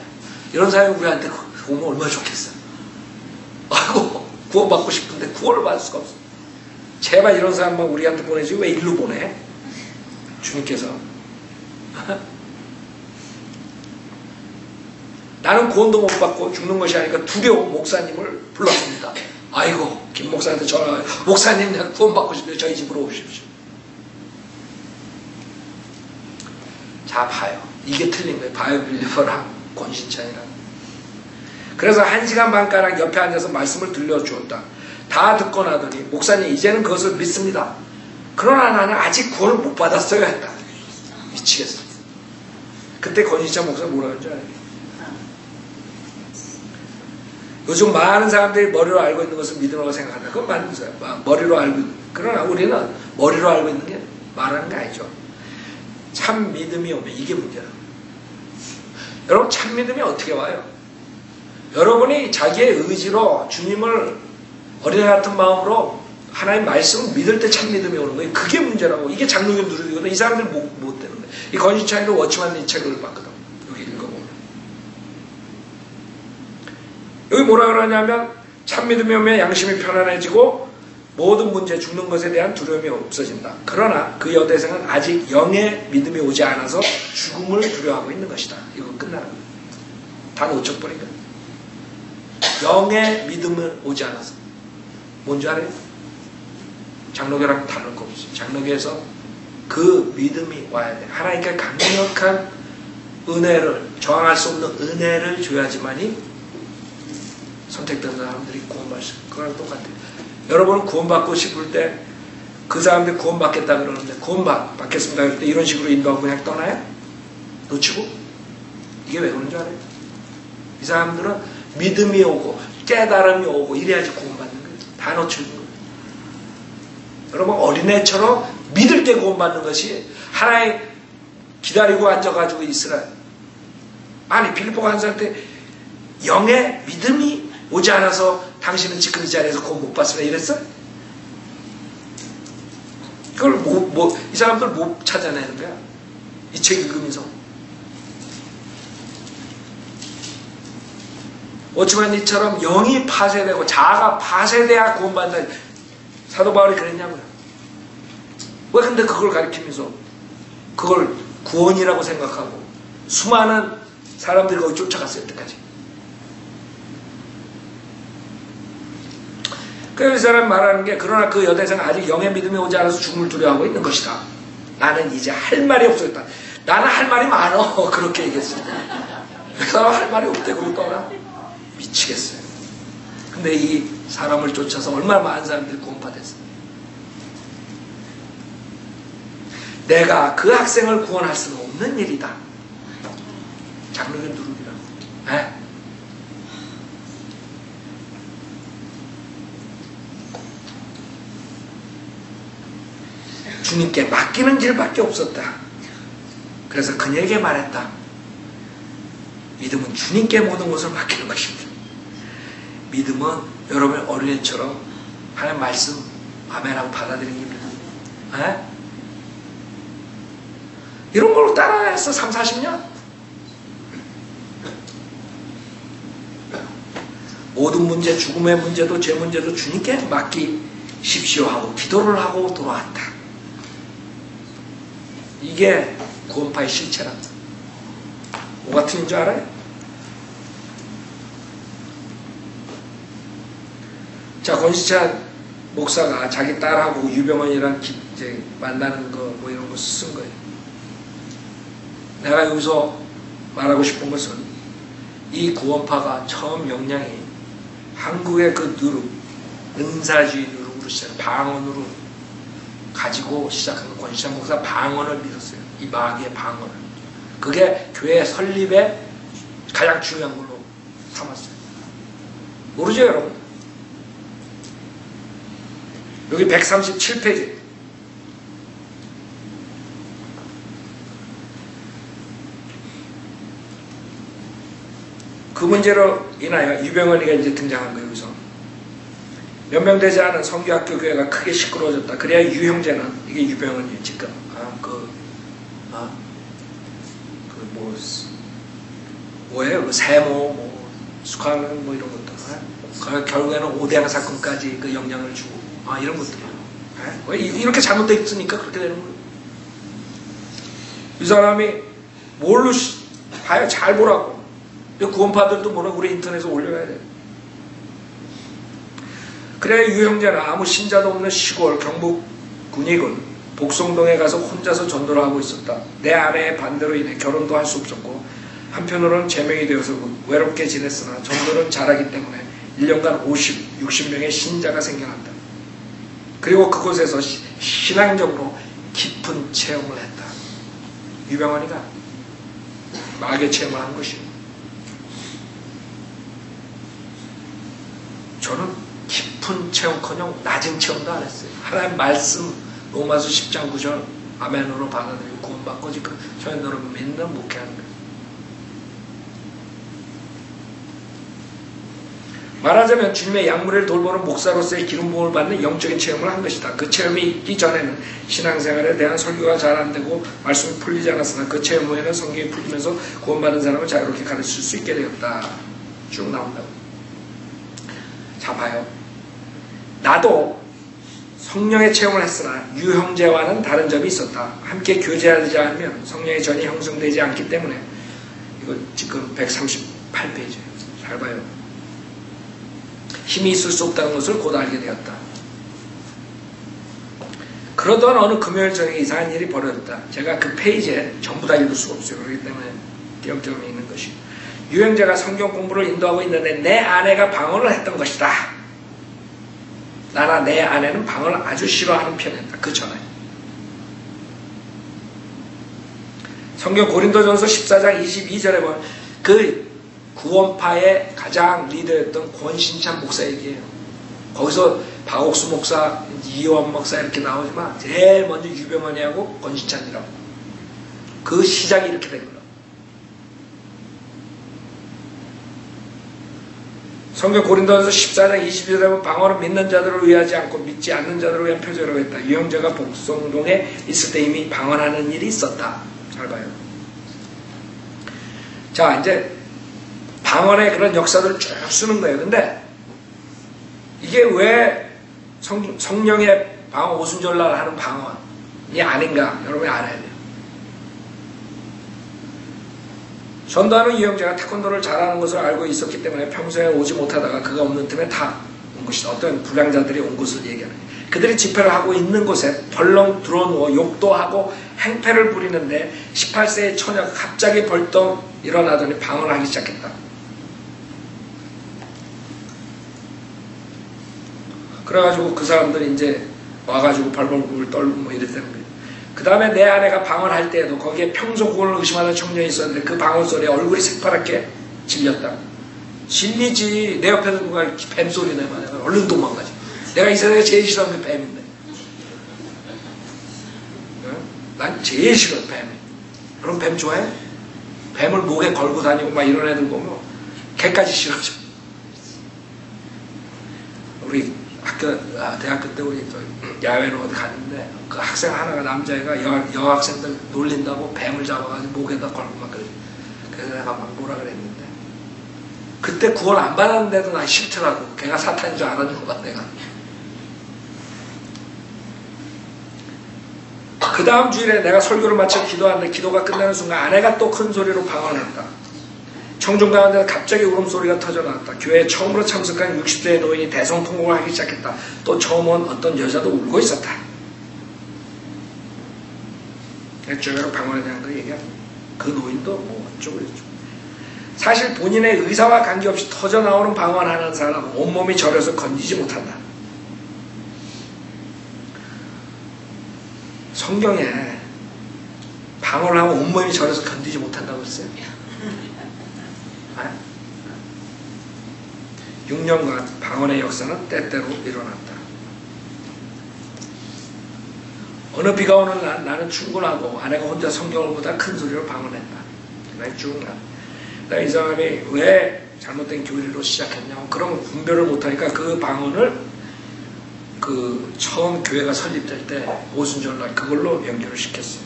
이런 사람이 우리한테 오면 얼마나 좋겠어요. 아이고 구원받고 싶은데 구원을 받을 수가 없어요. 제발 이런 사람만 우리한테 보내지 왜 일로 보내? 주님께서 나는 구원도 못 받고 죽는 것이 아니라 두려운 목사님을 불렀습니다. 아이고 김 목사한테 전화해요. 목사님 내가 구원받고 싶어요. 저희 집으로 오십시오. 자 봐요. 이게 틀린 거예요. 바이오빌리버랑 권신찬이랑. 그래서 1시간 반가량 옆에 앉아서 말씀을 들려주었다. 다 듣고 나더니 목사님 이제는 그것을 믿습니다. 그러나 나는 아직 구원을 못 받았어요 했다. 미치겠어. 그때 권신찬 목사가 뭐라 하는지 알아요? 요즘 많은 사람들이 머리로 알고 있는 것을 믿음으로 생각한다. 그건 맞는 거예요. 머리로 알고 있는. 그러나 우리는 머리로 알고 있는 게 말하는 게 아니죠. 참 믿음이 오면 이게 문제다. 여러분 참 믿음이 어떻게 와요? 여러분이 자기의 의지로 주님을 어린애 같은 마음으로 하나님 말씀을 믿을 때 참 믿음이 오는 거예요. 그게 문제라고. 이게 장로교 누르기거든. 이 사람들 못 되는 거예요. 이 권신찬이도 워치만 이 책을 봤거든. 여기 읽어보면. 여기 뭐라 그러냐면 참 믿음이 오면 양심이 편안해지고 모든 문제 죽는 것에 대한 두려움이 없어진다. 그러나 그 여대생은 아직 영의 믿음이 오지 않아서 죽음을 두려워하고 있는 것이다. 이거 끝나는 거예요. 다 놓쳐버린 거예요. 영의 믿음을 오지 않아서. 뭔지 알아요? 장로교랑 다를 거 없어요. 장로교에서 그 믿음이 와야 돼. 하나님께 강력한 은혜를, 저항할 수 없는 은혜를 줘야지만이 선택된 사람들이 구원받을 수 있어요. 그거랑 똑같아요. 여러분은 구원받고 싶을 때 그 사람들이 구원받겠다 그러는데 구원받겠습니다 그럴 때 이런 식으로 인도하고 그냥 떠나요? 놓치고? 이게 왜 그런 줄 알아요? 이 사람들은 믿음이 오고 깨달음이 오고 이래야지 구원받는 거예요. 다 놓치는 거예요. 여러분 어린애처럼 믿을 때 구원받는 것이 하나님 기다리고 앉아가지고 있으라. 아니 빌립보가 한 살 때 영의 믿음이 오지 않아서 당신은 지금 이 자리에서 구원 못 받습니다 이랬어? 그걸 이 사람들 못 찾아내는 거야. 이 책 읽으면서. 오지만 이처럼 영이 파쇄되고 자아가 파쇄돼야 구원받는다. 사도 바울이 그랬냐고요. 왜 근데 그걸 가리키면서 그걸 구원이라고 생각하고 수많은 사람들이 거기 쫓아갔어요. 여태까지. 그래서 이 사람이 말하는 게 그러나 그 여대생은 아직 영의 믿음이 오지 않아서 죽음을 두려워하고 있는 것이다. 나는 이제 할 말이 없었다. 나는 할 말이 많어. 그렇게 얘기했어요. 그 사람 할 말이 없대. 그러고 떠나. 미치겠어요. 근데 이 사람을 쫓아서 얼마나 많은 사람들이 구원받았어요. 내가 그 학생을 구원할 수는 없는 일이다. 장로교 누르기라고. 에? 주님께 맡기는 길밖에 없었다. 그래서 그녀에게 말했다. 믿음은 주님께 모든 것을 맡기는 것입니다. 믿음은 여러분의 어린애처럼 하나님 말씀 아멘하고 받아들이는 겁니다. 에? 이런 걸로 따라했어 3, 40년? 모든 문제, 죽음의 문제도 죄 문제도 주님께 맡기십시오 하고 기도를 하고 돌아왔다. 이게 구원파의 실체랍니다. 뭐 같은 줄 알아요? 자, 권신찬 목사가 자기 딸하고 유병원이랑 이제 만나는 거 뭐 이런 거 쓴 거예요. 내가 여기서 말하고 싶은 것은 이 구원파가 처음 역량이 한국의 그 누룩, 은사주의 누룩으로 시작, 방언으로 가지고 시작한 권신찬 목사 방언을 믿었어요. 이 마귀의 방언을. 그게 교회 설립에 가장 중요한 걸로 삼았어요. 모르죠, 여러분? 여기 137페이지. 그 문제로 인하여 유병헌이가 이제 등장한 거예요. 여기서 몇 명 되지 않은 성교학교 교회가 크게 시끄러워졌다. 그래야 유형제는, 이게 유병헌이에요 지금. 뭐예요? 그 세모, 뭐 수강은 뭐 이런 것들. 결국에는 오대양 사건까지 그 영향을 주고 이런 것들이에요. 이렇게 잘못되어 있으니까 그렇게 되는 거예요. 이 사람이 뭘로 봐요? 잘 보라고. 구원파들도 뭐라 우리 인터넷에 올려야 돼. 그래 유형제는 아무 신자도 없는 시골 경북 군위군 복성동에 가서 혼자서 전도를 하고 있었다. 내 아내의 반대로 인해 결혼도 할 수 없었고 한편으로는 제명이 되어서 외롭게 지냈으나 전도는 잘하기 때문에 1년간 50, 60명의 신자가 생겨났다. 그리고 그곳에서 신앙적으로 깊은 체험을 했다. 유병헌이가 마귀의 체험을 한 것이고, 저는 깊은 체험커녕 낮은 체험도 안 했어요. 하나님 말씀 로마서 10장 9절 아멘으로 받아들이고 구원받고 지금 저희들은 맨날 목회하는 거예요. 말하자면 주님의 양무리를 돌보는 목사로서의 기름 부음을 받는 영적인 체험을 한 것이다. 그 체험이 있기 전에는 신앙생활에 대한 설교가 잘 안 되고 말씀이 풀리지 않았으나 그 체험 후에는 성경이 풀리면서 구원받은 사람을 자유롭게 가르칠 수 있게 되었다. 쭉 나온다고. 자 봐요. 나도 성령의 체험을 했으나 유형제와는 다른 점이 있었다. 함께 교제하지 않으면 성령의 전이 형성되지 않기 때문에, 이거 지금 138페이지예요. 잘 봐요. 힘이 있을 수 없다는 것을 곧 알게 되었다. 그러던 어느 금요일 저녁에 이상한 일이 벌어졌다. 제가 그 페이지에 전부 다 읽을 수가 없어요. 그렇기 때문에 띄엄띄엄 있는 것이. 유형제가 성경 공부를 인도하고 있는데 내 아내가 방언을 했던 것이다. 나나 내 아내는 방언을 아주 싫어하는 편이었다. 그 전에. 성경 고린도전서 14장 22절에 보면 그 구원파의 가장 리더였던 권신찬 목사 얘기예요. 거기서 박옥수 목사, 이호원 목사 이렇게 나오지만 제일 먼저 유병헌이하고 권신찬이라고. 그 시작이 이렇게 된 거예요. 성경 고린도전서 14장 22절에 보면 방언은 믿는 자들을 위하지 않고 믿지 않는 자들을 위한 표제라고 했다. 유형제가 복성동에 있을 때 이미 방언하는 일이 있었다. 잘 봐요. 자, 이제 방언의 그런 역사들을 쭉 쓰는 거예요. 근데 이게 왜 성령의 방언, 오순절날 하는 방언이 아닌가? 여러분이 알아야 돼요. 전도하는 유형제가 태권도를 잘하는 것을 알고 있었기 때문에 평소에 오지 못하다가 그가 없는 틈에 다 온 것이다. 어떤 불량자들이 온 것을 얘기하는 거예요. 그들이 집회를 하고 있는 곳에 벌렁 들어누워 욕도 하고 행패를 부리는데 18세의 처녀가 갑자기 벌떡 일어나더니 방언을 하기 시작했다. 그래가지고 그 사람들이 이제 와가지고 발벌굽을 떨고 뭐 이랬다는 거예요. 그 다음에 내 아내가 방언할 때에도 거기에 평소 구원을 의심하는 청년이 있었는데 그 방언 소리에 얼굴이 새파랗게 질렸다. 진리지. 내 옆에서 누가 뱀 소리 내면 내가 얼른 도망가지. 내가 이 세상에 제일 싫어하는 게 뱀인데. 난 제일 싫어 뱀이. 그럼 뱀 좋아해? 뱀을 목에 걸고 다니고 막 이런 애들 보면 걔까지 싫어져. 우리 대학교 때 우리 야외로 어디 갔는데 그 학생 하나가 남자애가 여학생들 놀린다고 뱀을 잡아가지고 목에다 걸고 막 그래. 그래서 내가 막 뭐라 그랬는데 그때 구원 안 받았는데도 난 싫더라고. 걔가 사탄인 줄 알았는 것 같아 내가. 그 다음 주일에 내가 설교를 마쳐 기도하는데 기도가 끝나는 순간 아내가 또 큰 소리로 방언했다. 청중 가운데 갑자기 울음소리가 터져나왔다. 교회에 처음으로 참석한 60세의 노인이 대성통곡을 하기 시작했다. 또 처음 온 어떤 여자도 울고 있었다. 액조회로 방언에 대한 거 얘기합니다. 그 노인도 뭐 어쩌고 저쩌고. 사실 본인의 의사와 관계없이 터져나오는 방언하는 사람은 온몸이 저려서 건지지 못한다. 성경에 방언을 하면 온몸이 저려서 건지지 못한다고 했어요. 6년간 방언의 역사는 때때로 일어났다. 어느 비가 오는 날 나는 충분하고 아내가 혼자 성경을 보다 큰 소리로 방언했다. 그날 쭉 나 이 사람이 왜 잘못된 교리로 시작했냐고 그런 분별을 못하니까 그 방언을 그 처음 교회가 설립될 때 오순절날 그걸로 연결을 시켰어요.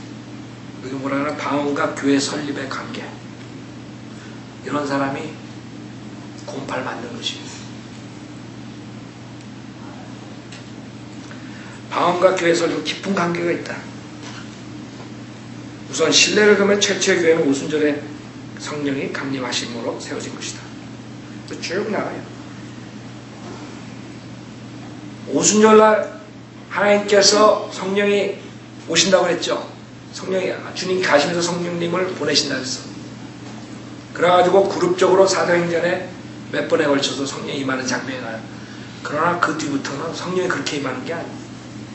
그게 뭐라 하나 방언과 교회 설립의 관계. 이런 사람이 공팔 만든 것입니다. 방언과 교회 설립은 깊은 관계가 있다. 우선 신뢰를 금한 최초의 교회는 오순절에 성령이 강림하심으로 세워진 것이다. 쭉 나와요. 오순절날 하나님께서 성령이 오신다고 했죠. 성령이 주님 가시면서 성령님을 보내신다 그랬어. 그래가지고 그룹적으로 사도행전에 몇 번에 걸쳐서 성령이 임하는 장면이 나요. 그러나 그 뒤부터는 성령이 그렇게 임하는 게 아니에요.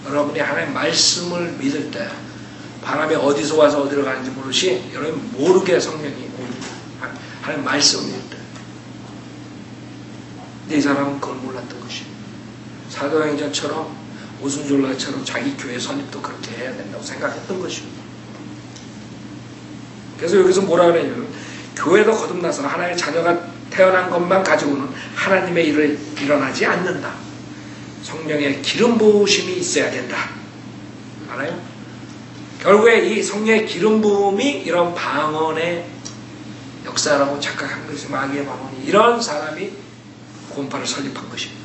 여러분이 하나님의 말씀을 믿을 때 바람이 어디서 와서 어디로 가는지 모르시 여러분 모르게 성령이 옵니다. 하나님의 말씀을 믿을 때. 근데 이 사람은 그걸 몰랐던 것이에요. 사도행전처럼 오순절날처럼 자기 교회 설립도 그렇게 해야 된다고 생각했던 것이에요. 그래서 여기서 뭐라 그러냐면 교회도 거듭나서 하나님의 자녀가 태어난 것만 가지고는 하나님의 일을 일어나지 않는다. 성령의 기름 부으심이 있어야 된다. 알아요? 결국에 이 성령의 기름 부음이 이런 방언의 역사라고 착각한 것이 마귀의 방언이 이런 사람이 곰파를 설립한 것입니다.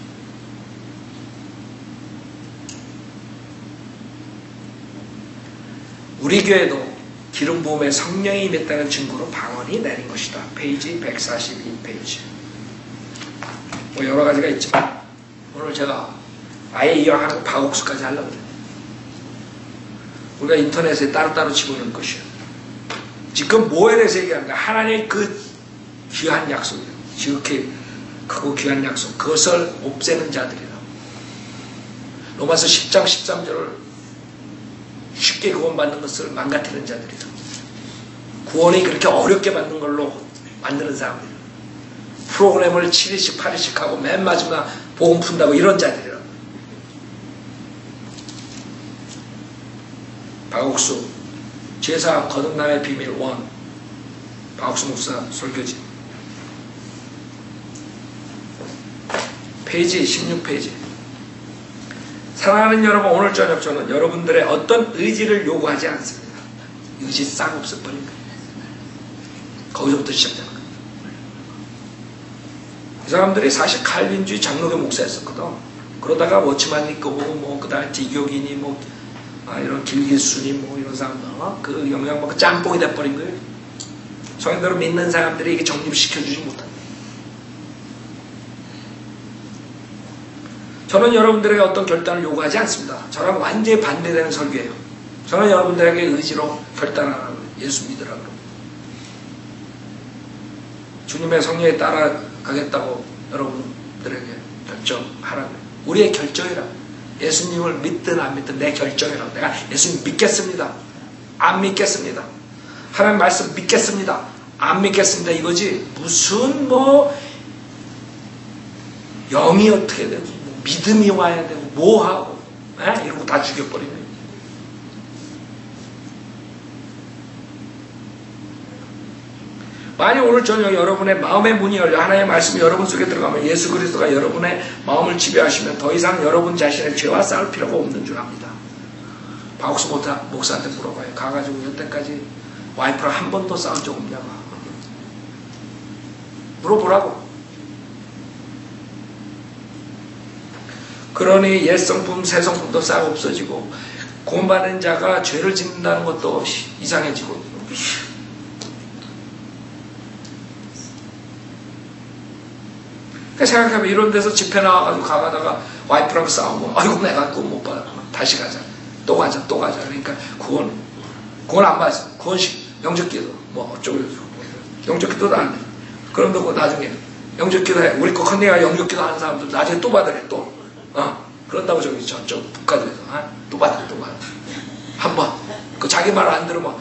우리 교회도 기름 부음에 성령이 임했다는 증거로 방언이 내린 것이다. 페이지 142페이지. 뭐 여러 가지가 있지만 오늘 제가 아예 이어하는 박옥수까지 하려고 해요. 우리가 인터넷에 따로따로 집어넣을 것이에요. 지금 뭐에 대해서 얘기하는 거야? 하나님의 그 귀한 약속이에요. 지극히 크고 귀한 약속. 그것을 없애는 자들이라. 로마서 10장 13절을 쉽게 구원받는 것을 망가뜨리는 자들이다. 구원이 그렇게 어렵게 만든 걸로 만드는 사람들이다. 프로그램을 7일씩 8일씩 하고 맨 마지막 복음 푼다고 이런 자들이라. 박옥수 제사 거듭남의 비밀 1 박옥수 목사 설교지 페이지 16페이지. 사랑하는 여러분, 오늘 저녁 저는 여러분들의 어떤 의지를 요구하지 않습니다. 의지 싹 없어버린 거예요. 거기서부터 시작되는 거예요. 이 사람들이 사실 칼빈주의 장로교 목사였었거든. 그러다가 워치만 입고 뭐 그다음에 디교기니 뭐 이런 길기순이 뭐 이런 사람들 그 영향 받고 짬뽕이 돼버린 거예요. 성인들을 믿는 사람들이 이게 정립시켜주지 못합니다. 저는 여러분들에게 어떤 결단을 요구하지 않습니다. 저랑 완전히 반대되는 설교예요. 저는 여러분들에게 의지로 결단하라고 예수 믿으라고 주님의 성령에 따라가겠다고 여러분들에게 결정하라고. 우리의 결정이라고. 예수님을 믿든 안 믿든 내 결정이라고. 내가 예수님 믿겠습니다. 안 믿겠습니다. 하나님 말씀 믿겠습니다. 안 믿겠습니다. 이거지. 무슨 뭐 영이 어떻게 되고 뭐 믿음이 와야 되고 뭐 하고 이러고 다 죽여버리네. 만약 오늘 저녁 여러분의 마음의 문이 열려 하나님의 말씀이 여러분 속에 들어가면 예수 그리스도가 여러분의 마음을 지배하시면 더 이상 여러분 자신의 죄와 싸울 필요가 없는 줄 압니다. 박옥수 목사한테 물어봐요. 가가지고 여태까지 와이프랑 한 번도 싸운 적 없냐고 물어보라고. 그러니 옛 성품 새 성품도 싹 없어지고 구원받은 자가 죄를 짓는다는 것도 이상해지고. 생각해보면 이런 데서 집회 나와가지고 가다가 와이프랑 싸우고 아이고 내가 그거 못 받아 다시 가자 또 가자 또 가자. 그러니까 그건 안 맞아. 그건식 영접기도 뭐 어쩌고 영접기도도 안 해. 그럼 너 나중에 영접기도 해. 우리 거 컨대가 영접기도 하는 사람들 나중에 또 받으래 또. 그런다고 저기 저쪽 북가들에서 또 받아 한번 그 자기 말 안 들으면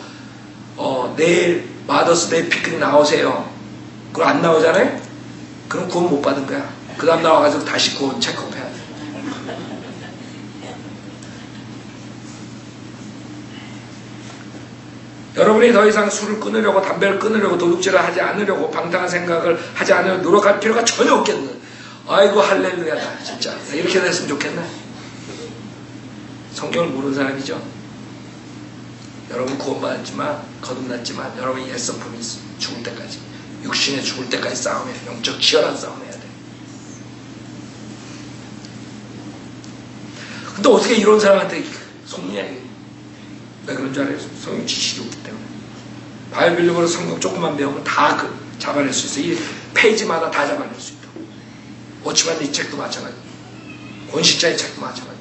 내일 마더스데이 피크닉 나오세요. 그거 안 나오잖아요. 그럼 구원 못 받은 거야. 그 다음 나와가지고 다시 구원 체크업 해야 돼. 여러분이 더 이상 술을 끊으려고, 담배를 끊으려고, 도둑질을 하지 않으려고, 방탕한 생각을 하지 않으려고 노력할 필요가 전혀 없겠네. 아이고 할렐루야다. 진짜 이렇게 됐으면 좋겠네. 성경을 모르는 사람이죠. 여러분 구원받았지만, 거듭났지만 여러분이 옛성품이 죽을 때까지, 육신에 죽을 때까지 싸움해야 돼. 영적 치열한 싸움해야 돼. 근데 어떻게 이런 사람한테 속냐. 왜 그런 줄 알아요? 성경 지식이 없기 때문에. 바이블로 성경 조금만 배우면 다 잡아낼 수 있어요. 이 페이지마다 다 잡아낼 수 있다. 워치만 이 책도 마찬가지. 권신자의 책도 마찬가지.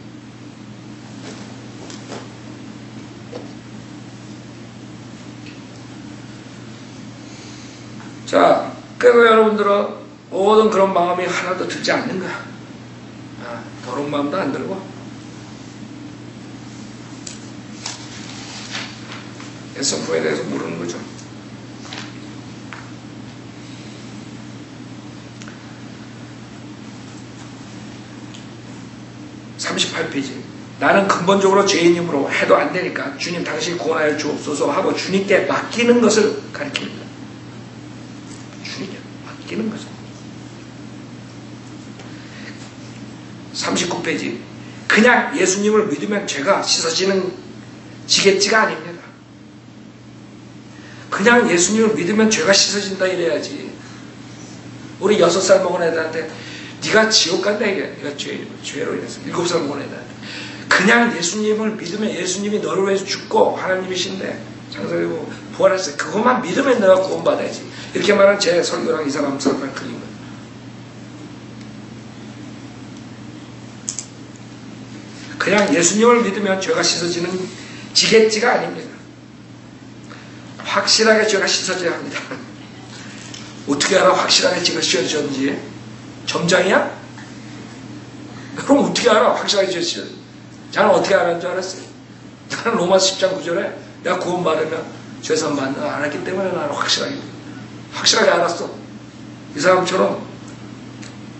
자, 그래서 여러분들은 모든 그런 마음이 하나도 들지 않는 거야. 더러운 마음도 안 들고. 옛성품에 대해서 모르는 거죠. 38페이지. 나는 근본적으로 죄인이므로 해도 안 되니까 주님 당신이 구원하여 주옵소서 하고 주님께 맡기는 것을 가리킵니다. 주님께 맡기는 것을. 39페이지. 그냥 예수님을 믿으면 죄가 씻어지는 지겠지가 아닙니다. 그냥 예수님을 믿으면 죄가 씻어진다 이래야지. 우리 6살 먹은 애들한테 네가 지옥 간다 이게. 네가 죄로 인해서 7살 먹은 애들한테 그냥 예수님을 믿으면 예수님이 너를 위해서 죽고 하나님이신데 장사되고 부활했어요. 그것만 믿으면 내가 구원받아야지. 이렇게 말하면 제 설교랑 이 사람 설교랑 틀린 거예요. 그냥 예수님을 믿으면 죄가 씻어지는 지겠지가 아닙니다. 확실하게 죄가 씻어져야 합니다. 어떻게 알아 확실하게 죄가 씻어졌는지? 점장이야? 그럼 어떻게 알아 확실하게 죄가 씻어졌는지? 저는 어떻게 알았는 줄 알았어요? 나는 로마서 10장 9절에 내가 구원받으면 죄산 받는 걸 알았기 때문에 나는 확실하게 알았어. 이 사람처럼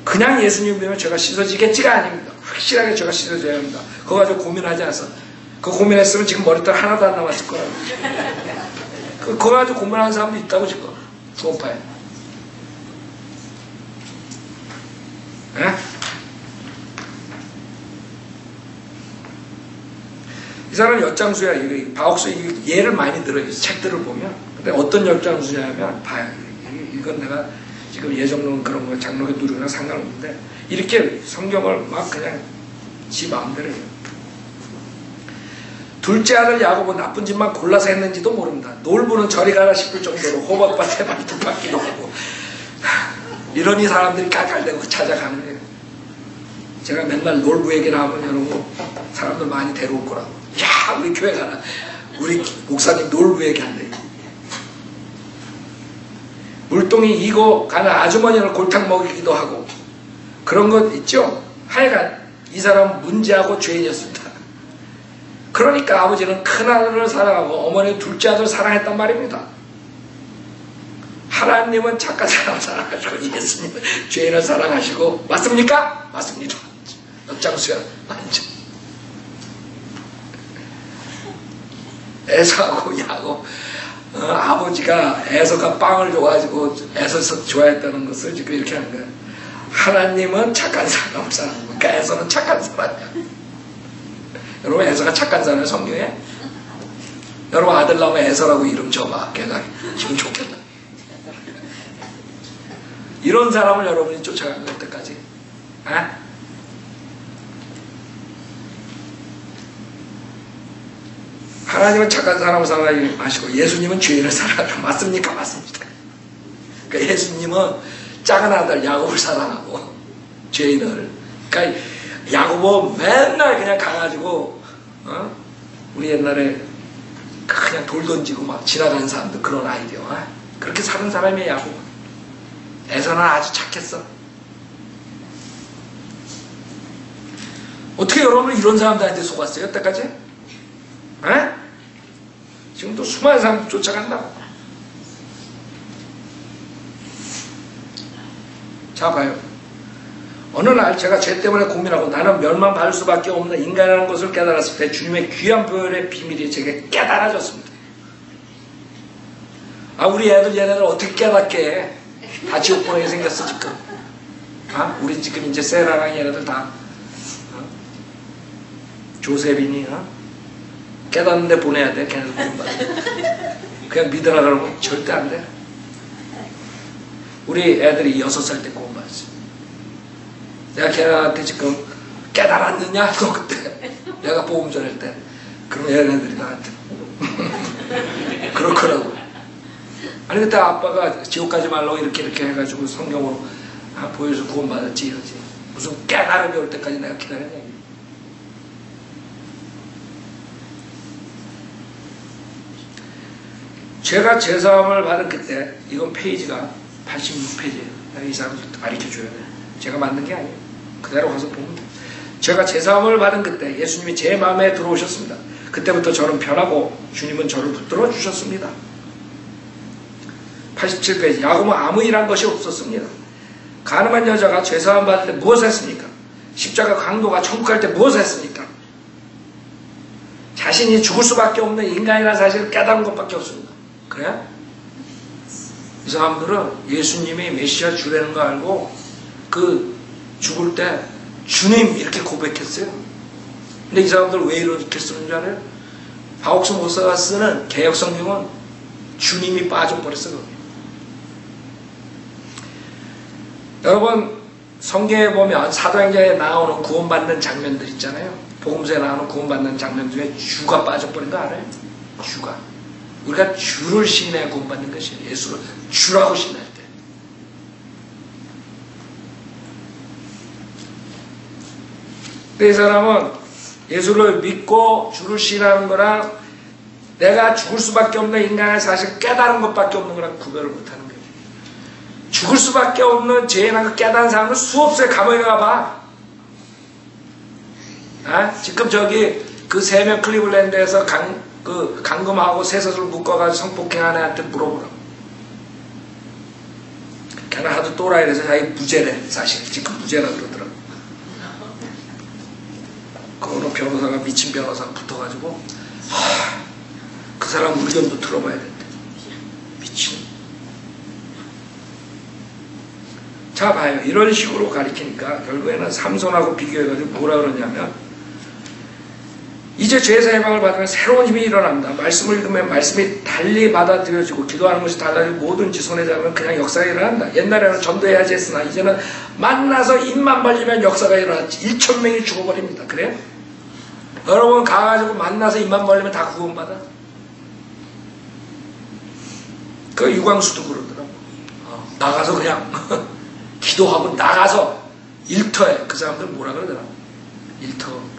그냥 예수님 믿으면 죄가 씻어지겠지가 아닙니다. 확실하게 죄가 씻어져야 합니다. 그거 가지고 고민하지 않았어. 그거 고민했으면 지금 머리털 하나도 안 남았을 거라고. 그거 가지고 고민하는 사람도 있다고 지금 구원파에. 에? 이 사람은 엿장수야. 바옥수 예를 많이 들어요. 책들을 보면. 근데 어떤 엿장수냐면 봐요. 이건 내가 지금 예정론 그런 거 장로교 누르거나 상관없는데 이렇게 성경을 막 그냥 지 마음대로 해요. 둘째 아들 야곱은 나쁜 짓만 골라서 했는지도 모릅니다. 놀부는 저리 가라 싶을 정도로 호박밭에 발톱 받기도 하고 이러니 사람들이 깔깔대고 찾아가는 거예요. 제가 맨날 놀부 얘기를 하면 여러분 사람들 많이 데려올 거라고. 야 우리 교회 가라. 우리 목사님 놀부 얘기한대. 물동이 이고 가는 아주머니를 골탕 먹이기도 하고 그런 것 있죠. 하여간 이 사람은 문제하고 죄인이었습니다. 그러니까 아버지는 큰아들을 사랑하고 어머니는 둘째 아들을 사랑했단 말입니다. 하나님은 착한 사람을 사랑하시고 예수님은 죄인을 사랑하시고 맞습니까? 맞습니다. 엿장수야. 맞죠. 에서하고 야곱 아버지가 에서가 빵을 줘가지고 에서 좋아했다는 것을 지금 이렇게 하는 거예요. 하나님은 착한 사람을 사랑하고 그러니까 에서는 착한 사람이야. 여러분 에서가 착한 사람이에요 성경에? 여러분 아들 나오면 에서라고 이름 줘봐. 걔가 지금 좋겠다. 이런 사람을 여러분이 쫓아가는 것 때까지. 에? 하나님은 착한 사람을 사랑하시고 예수님은 죄인을 사랑하고 맞습니까? 맞습니다. 그러니까 예수님은 작은 아들 야곱을 사랑하고 죄인을. 그러니까 야곱은 맨날 그냥 가가지고 우리 옛날에 그냥 돌 던지고 막 지나가는 사람들 그런 아이디어. 그렇게 사는 사람이 야곱. 에서는 아주 착했어. 어떻게 여러분은 이런 사람들한테 속았어요? 여태까지? 에? 지금도 수많은 사람 쫓아간다고. 자 봐요. 어느 날 제가 죄 때문에 고민하고 나는 멸망받을 수밖에 없는 인간이라는 것을 깨달았을 때 주님의 귀한 보혈의 비밀이 제게 깨달아졌습니다. 우리 애들 얘네들 어떻게 깨닫게 해? 다 지옥 보내게 생겼어 지금. 우리 지금 이제 세라랑 얘네들 다 조셉이니 깨닫는데 보내야 돼. 걔네들 구원받아. 그냥 믿으라 그러면 절대 안 돼. 우리 애들이 6살 때 구원받았어. 내가 걔네한테 지금 깨달았느냐? 그때 내가 복음 전할 때 그러면 얘네들이 나한테 그렇더라고. 아니 그때 아빠가 지옥 가지 말라고 이렇게 해가지고 성경으로 보여서 구원받았지 이러지. 무슨 깨달음이 올 때까지 내가 기다렸냐. 제가 제사함을 받은 그때, 이건 페이지가 86페이지예요. 내가 이 사람들 가르쳐줘야 돼. 제가 만든 게 아니에요. 그대로 가서 보면 돼. 제가 제사함을 받은 그때 예수님이 제 마음에 들어오셨습니다. 그때부터 저는 변하고 주님은 저를 붙들어 주셨습니다. 87페이지. 야곱은 아무 일한 것이 없었습니다. 가늠한 여자가 제사함 받을 때 무엇을 했습니까? 십자가 강도가 천국 갈 때 무엇을 했습니까? 자신이 죽을 수밖에 없는 인간이라는 사실을 깨달은 것밖에 없습니다. 그래? 이 사람들은 예수님이 메시아 주라는 거 알고 그 죽을 때 주님 이렇게 고백했어요. 근데 이 사람들 왜 이렇게 쓰는 줄 알아요? 바옥수 목사가 쓰는 개역성경은 주님이 빠져버렸어요. 여러분 성경에 보면 사도행전에 나오는 구원받는 장면들 있잖아요. 복음서에 나오는 구원받는 장면 중에 주가 빠져버린 거 알아요? 주가. 우리가 주를 신뢰해 구원받는 것이에요. 예수를 주라고 신뢰할 때. 근데 이 사람은 예수를 믿고 주를 신뢰하는 거랑 내가 죽을 수밖에 없는 인간의 사실 깨달은 것밖에 없는 거랑 구별을 못하는 거예요. 죽을 수밖에 없는 죄나 그 깨달은 사람은 수없이 감옥에 가봐. 지금 저기 그 3명 클리블랜드에서 감금하고 쇠사슬 묶어가지고 성폭행한 애한테 물어보라고. 걔는 하도 또라이라서 자기 무죄래. 사실 지금 무죄라 그러더라고. 그 어느 변호사가 미친 변호사 붙어가지고 그 사람 의견도 들어봐야 된대. 미친. 자 봐요. 이런 식으로 가리키니까 결국에는 삼손하고 비교해가지고 뭐라 그러냐면 이제 죄에서 해방을 받으면 새로운 힘이 일어납니다. 말씀을 읽으면 말씀이 달리 받아들여지고 기도하는 것이 달라지고 뭐든지 손에 잡으면 그냥 역사가 일어난다. 옛날에는 전도해야지 했으나 이제는 만나서 입만 벌리면 역사가 일어났지. 1,000명이 죽어버립니다. 그래요? 여러분 가가지고 만나서 입만 벌리면 다 구원받아. 그 유광수도 그러더라고. 나가서 그냥 기도하고 나가서 일터에 그 사람들 뭐라 그러더라. 일터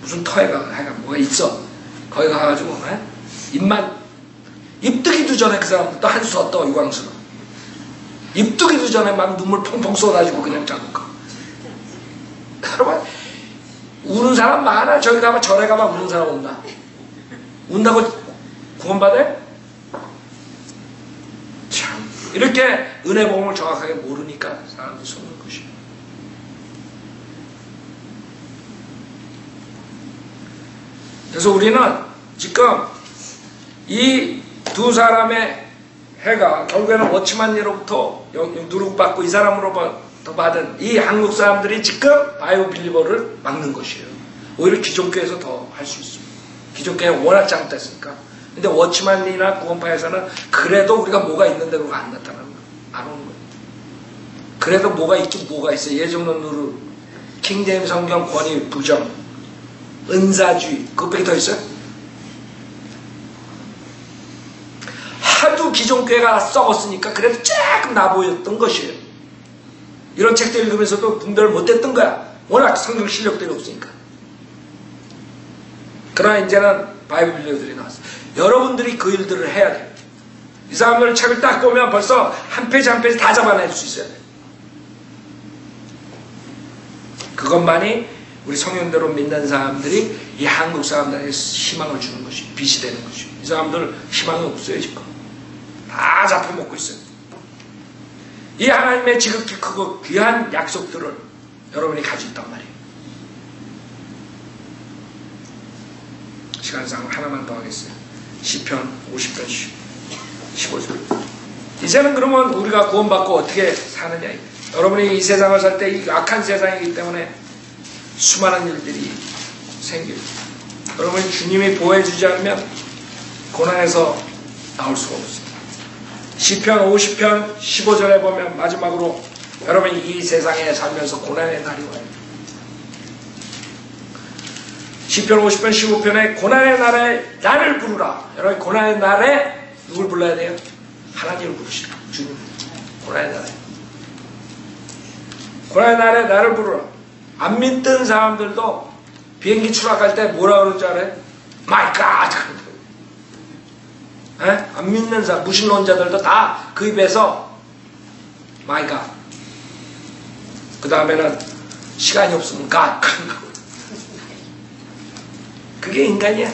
무슨 터에가 뭐가 있어. 거기 가가지고 입만 입 뜨기도 전에 그 사람들 또 한수 떠 유광수로. 입 뜨기도 전에 막 눈물 펑펑 쏟아지고 그냥 자꾸 가. 여러분 우는 사람 많아. 저기 가면 절에 가면 우는 사람 없나? 운다고 구원받아요? 참 이렇게 은혜 복음을 정확하게 모르니까 사람들이 속는 것이에요. 그래서 우리는 지금 이 두 사람의 해가 결국에는 워치만리로부터 누룩받고 이 사람으로부터 받은 이 한국 사람들이 지금 바이오 빌리버를 막는 것이에요. 오히려 기존교회에서 더 할 수 있습니다. 기존교회는 워낙 잘못됐으니까. 근데 워치만리나 구원파에서는 그래도 우리가 뭐가 있는데도 안 나타나는 거예요. 안 오는 거예요. 그래도 뭐가 있긴 뭐가 있어요. 예정론 누르, 킹제임 성경 권위 부정, 은사주의, 그것밖에 더 있어요? 하도 기존교회가 썩었으니까 그래도 조금 나보였던 것이에요. 이런 책들 읽으면서도 분별을 못했던 거야. 워낙 성경 실력들이 없으니까. 그러나 이제는 바이블 빌리어들이 나왔어요. 여러분들이 그 일들을 해야 돼요. 이 사람들 책을 딱 보면 벌써 한 페이지 한 페이지 다 잡아낼 수 있어야 돼요. 그것만이 우리 성령대로 믿는 사람들이 이 한국 사람들에게 희망을 주는 것이 빛이 되는 것이. 이 사람들 희망이 없어요 지금. 다 잡혀먹고 있어요. 이 하나님의 지극히 크고 귀한 약속들을 여러분이 가지고 있단 말이에요. 시간상 하나만 더 하겠어요. 시편 50편 15절. 이제는 그러면 우리가 구원받고 어떻게 사느냐. 여러분이 이 세상을 살 때 이 악한 세상이기 때문에 수많은 일들이 생겨요. 여러분이 주님이 보호해주지 않으면 고난에서 나올 수가 없습니다. 시편 50편 15절에 보면 마지막으로 여러분이 이 세상에 살면서 고난의 날이 와요. 시편 50편 15편에 고난의 날에 나를 부르라. 여러분 고난의 날에 누굴 불러야 돼요? 하나님을 부르시라. 주님. 고난의 날에. 고난의 날에 나를 부르라. 안 믿던 사람들도 비행기 추락할 때 뭐라 그러는 줄 알아요? My God! 안 믿는 사람, 무신론자들도 다 그 입에서 My God. 그 다음에는 시간이 없으면 God. 그게 인간이야.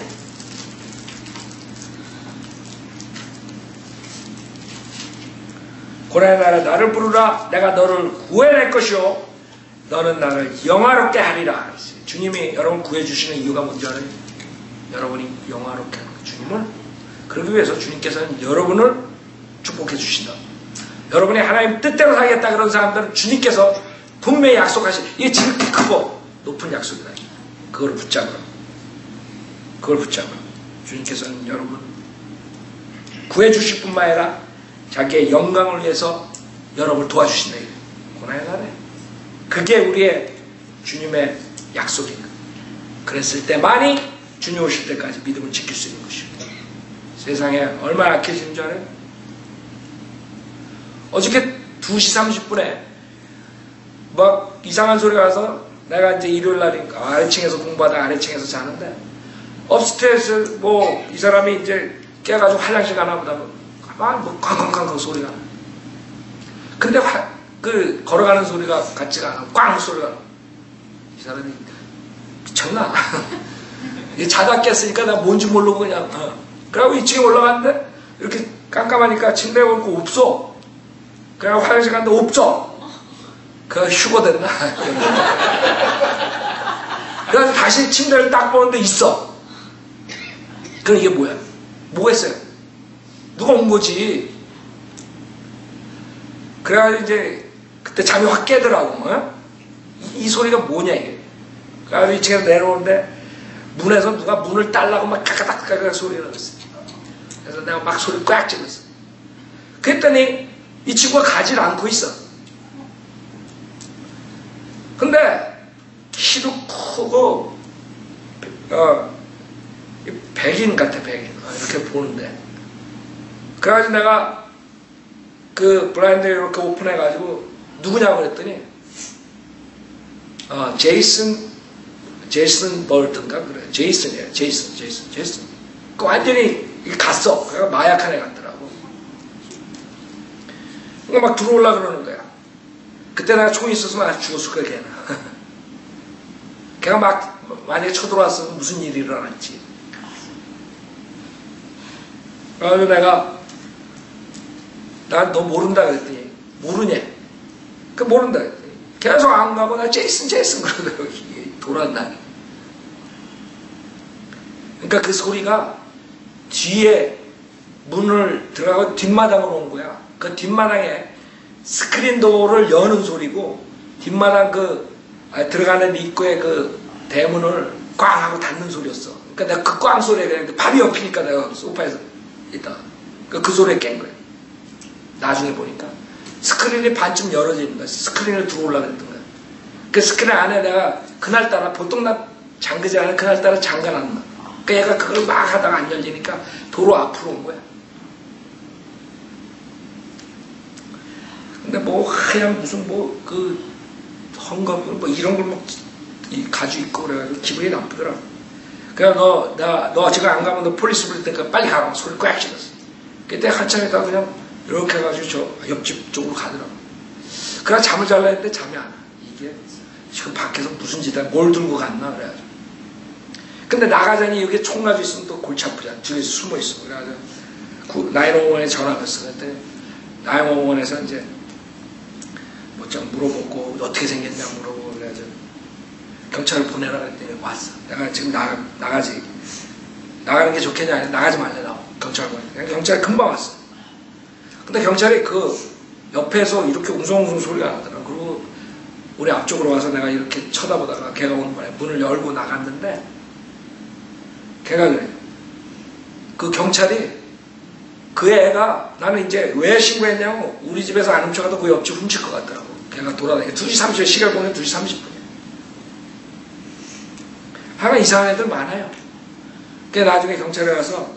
고난의 날에 나를 부르라. 내가 너를 구해낼 것이요 너는 나를 영화롭게 하리라. 주님이 여러분 구해주시는 이유가 뭔지 알아요? 여러분이 영화롭게 하는 거예요. 주님을 그러기 위해서 주님께서는 여러분을 축복해 주신다. 여러분이 하나님 뜻대로 살겠다 그런 사람들은 주님께서 분명히 약속하신 이게 지극히 크고 높은 약속이다. 그걸 붙잡으라. 그걸 붙잡아. 주님께서는 여러분 구해주실 뿐만 아니라 자기의 영광을 위해서 여러분을 도와주신다. 고난의 날에. 그게 우리의 주님의 약속입니다. 그랬을 때만이 주님 오실 때까지 믿음을 지킬 수 있는 것입니다. 세상에 얼마나 악해지는 줄 알아요? 어저께 2시 30분에 막 이상한 소리가 와서 내가 이제 일요일 날이니까 아래층에서 공부하다 아래층에서 자는데 업스테이스 뭐 이 사람이 이제 깨가지고 화장실 가나 보다 막 뭐 쾅쾅쾅쾅 소리가 나. 근데 그 걸어가는 소리가 같지가 않아. 꽝 소리가 나. 이 사람이 미쳤나? 자다 깼으니까 나 뭔지 모르고 그냥 그러고 2층에 올라갔는데 이렇게 깜깜하니까 침대에 보니까 없어. 그래서 화장실 갔는데 없죠. 그가 휴거됐나? 그래서 다시 침대를 딱 보는데 있어. 그럼 이게 뭐야? 뭐겠어요? 누가 온 거지? 그래가지고 이제 그때 잠이 확 깨더라고. 이 소리가 뭐냐 이게. 그래가지고 2층에서 내려오는데 문에서 누가 문을 딸라고 막 까까닥까까 소리가 났어. 그래서 내가 막 소리 꽉 질렀어. 그랬더니 이 친구가 가지를 않고 있어. 근데 키도 크고 백인 같아. 백인. 이렇게 보는데 그래가지고 내가 그 블라인드 이렇게 오픈해가지고 누구냐고 그랬더니 제이슨 벌튼가 그래. 제이슨이에요. 제이슨. 그 완전히 갔어. 그래가 마약한 애 같더라고. 그러니까 막 들어오려고 그러는 거야. 그때 내가 총이 있었으면 아주 죽었을 거야, 걔는. 걔가 막 만약에 쳐들어왔으면 무슨 일이 일어났지. 그래가지고 내가 나 너 모른다 그랬더니 모르냐? 그 모른다 그랬더니 계속 안 가고 나 제이슨 그러더라고. 돌았나. 그러니까 그 소리가 뒤에 문을 들어가고 뒷마당으로 온 거야. 그 뒷마당에 스크린 도어를 여는 소리고 뒷마당 들어가는 입구에 그 대문을 꽝 하고 닫는 소리였어. 그러니까 내가 그 꽝 소리에 그냥 밥이 엎히니까 내가 소파에서 있다. 그 소리에 깬 거야. 나중에 보니까 스크린이 반쯤 열어져 있는 거야. 스크린을 들어오려고 했던 거야. 그 스크린 안에 내가 그날따라 보통 나 잠그지 않아 그날따라 잠가놨는 거야. 그러니까 얘가 그걸 막 하다가 안 열리니까 도로 앞으로 온 거야. 근데 뭐 하얀 무슨 헝겊 이런 걸 막 가지고 있고 그래가지고 기분이 나쁘더라. 그래 너 지금 안 가면 너 폴리스 부를 테니까 빨리 가라고 소리 꽉 질렀어. 그때 한참 있다가 그냥 이렇게 해가지고 저 옆집 쪽으로 가더라고. 그래 잠을 잘라 했는데 잠이 안 와. 이게 지금 밖에서 무슨 짓이야 뭘 들고 갔나 그래가지고. 근데 나가자니 여기 총 가지고 있으면 또 골치 아프잖아. 뒤에서 숨어 있어. 그래가지고 911에 전화가 왔어. 그랬더니 911에서 이제 뭐 좀 물어보고 어떻게 생겼냐 물어보고 그래가지고 경찰을 보내라 그랬더니 왔어. 내가 지금 나가지 나가는 게 좋겠냐 나가지 말래 나 경찰 보내. 경찰 금방 왔어. 근데 경찰이 그 옆에서 이렇게 웅성웅성 소리가 나더라. 그리고 우리 앞쪽으로 와서 내가 이렇게 쳐다보다가 걔가 오는 거야. 문을 열고 나갔는데 걔가 그래. 그 경찰이 그 애가 나는 이제 왜 신고했냐고 우리 집에서 안 훔쳐가도 그 옆집 훔칠 것 같더라고. 걔가 돌아다니고 2시 30분 시간 보면 2시 30분이야. 하여간 이상한 애들 많아요. 그게 나중에 경찰에 가서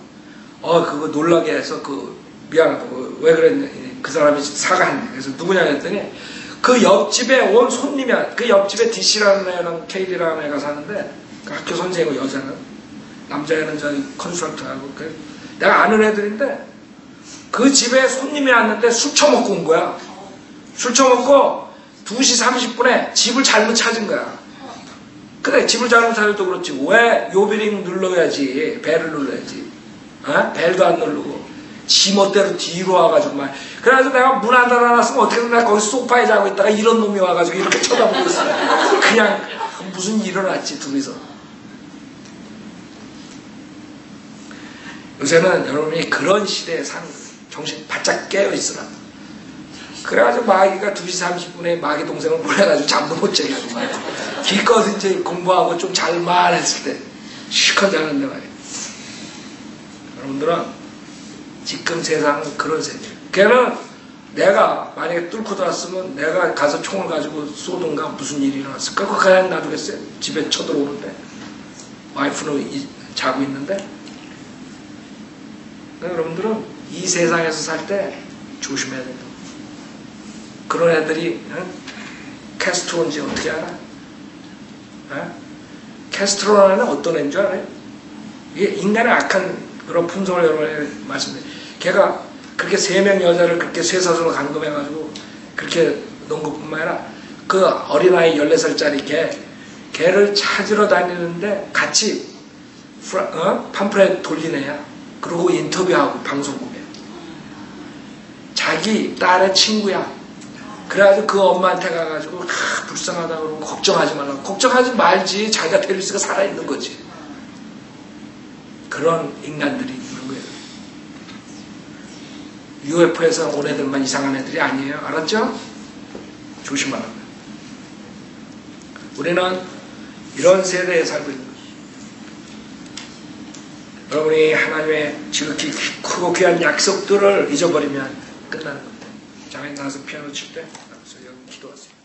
그거 놀라게 해서 미안하다고 왜 그랬냐 그 사람이 사과했네. 그래서 누구냐 했더니 그 옆집에 온 손님이야. 그 옆집에 DC라는 애랑 KD라는 애가 사는데 그 학교 선생이고 여자는 남자애는 저기 컨설트하고 내가 아는 애들인데 그 집에 손님이 왔는데 술 처먹고 온 거야. 술 처먹고 2시 30분에 집을 잘못 찾은 거야. 그래 집을 잘못 찾아도 그렇지 왜 요비링 눌러야지 벨을 눌러야지 벨도 안 누르고 지 멋대로 뒤로 와가지고 막 그래가지고 내가 문 안 닫아놨으면 어떻게든 내가 거기 소파에 자고 있다가 이런 놈이 와가지고 이렇게 쳐다보고 있어. 그냥 무슨 일이 일어났지 둘이서. 요새는 여러분이 그런 시대에 사는 거예요. 정신 바짝 깨어있으라. 그래가지고 마귀가 2시 30분에 마귀 동생을 보내가지고 잠도 못 자게 하고 말이야. 길거리 이제 공부하고 좀 잘 말했을 때 시커 자는데 말이야. 여러분들은 지금 세상은 그런 세계예요. 걔는 내가 만약에 뚫고 들어왔으면 내가 가서 총을 가지고 쏘든가 무슨 일이 일어났을까? 그거 그냥 놔두겠어요? 집에 쳐들어오는데 와이프는 자고 있는데 그러니까 여러분들은 이 세상에서 살 때 조심해야 된다. 그런 애들이 캐스트로인지 어떻게 알아? 캐스트로는 어떤 애인 줄 알아요? 이게 인간의 악한 그런 품성을 여러분에게 말씀드려요. 걔가 그렇게 3명 여자를 그렇게 쇠사슬로 감금해가지고 그렇게 놓은 것뿐만 아니라 그 어린아이 14살짜리 걔를 찾으러 다니는데 같이 팜프렛 돌린 애야. 그리고 인터뷰하고 방송국에 자기 딸의 친구야. 그래가지고 그 엄마한테 가가지고 불쌍하다 그러고 걱정하지 말라고. 걱정하지 말지. 자기가 데리스가 살아있는 거지. 그런 인간들이 있는 거예요. UFO에서 온 애들만 이상한 애들이 아니에요. 알았죠? 조심하라고. 우리는 이런 세대에 살고 있는 거예요. 여러분이 하나님의 지극히 크고 귀한 약속들을 잊어버리면 끝나는 겁니다. 장인 나와서 피아노 칠 때 여기 기도하세요.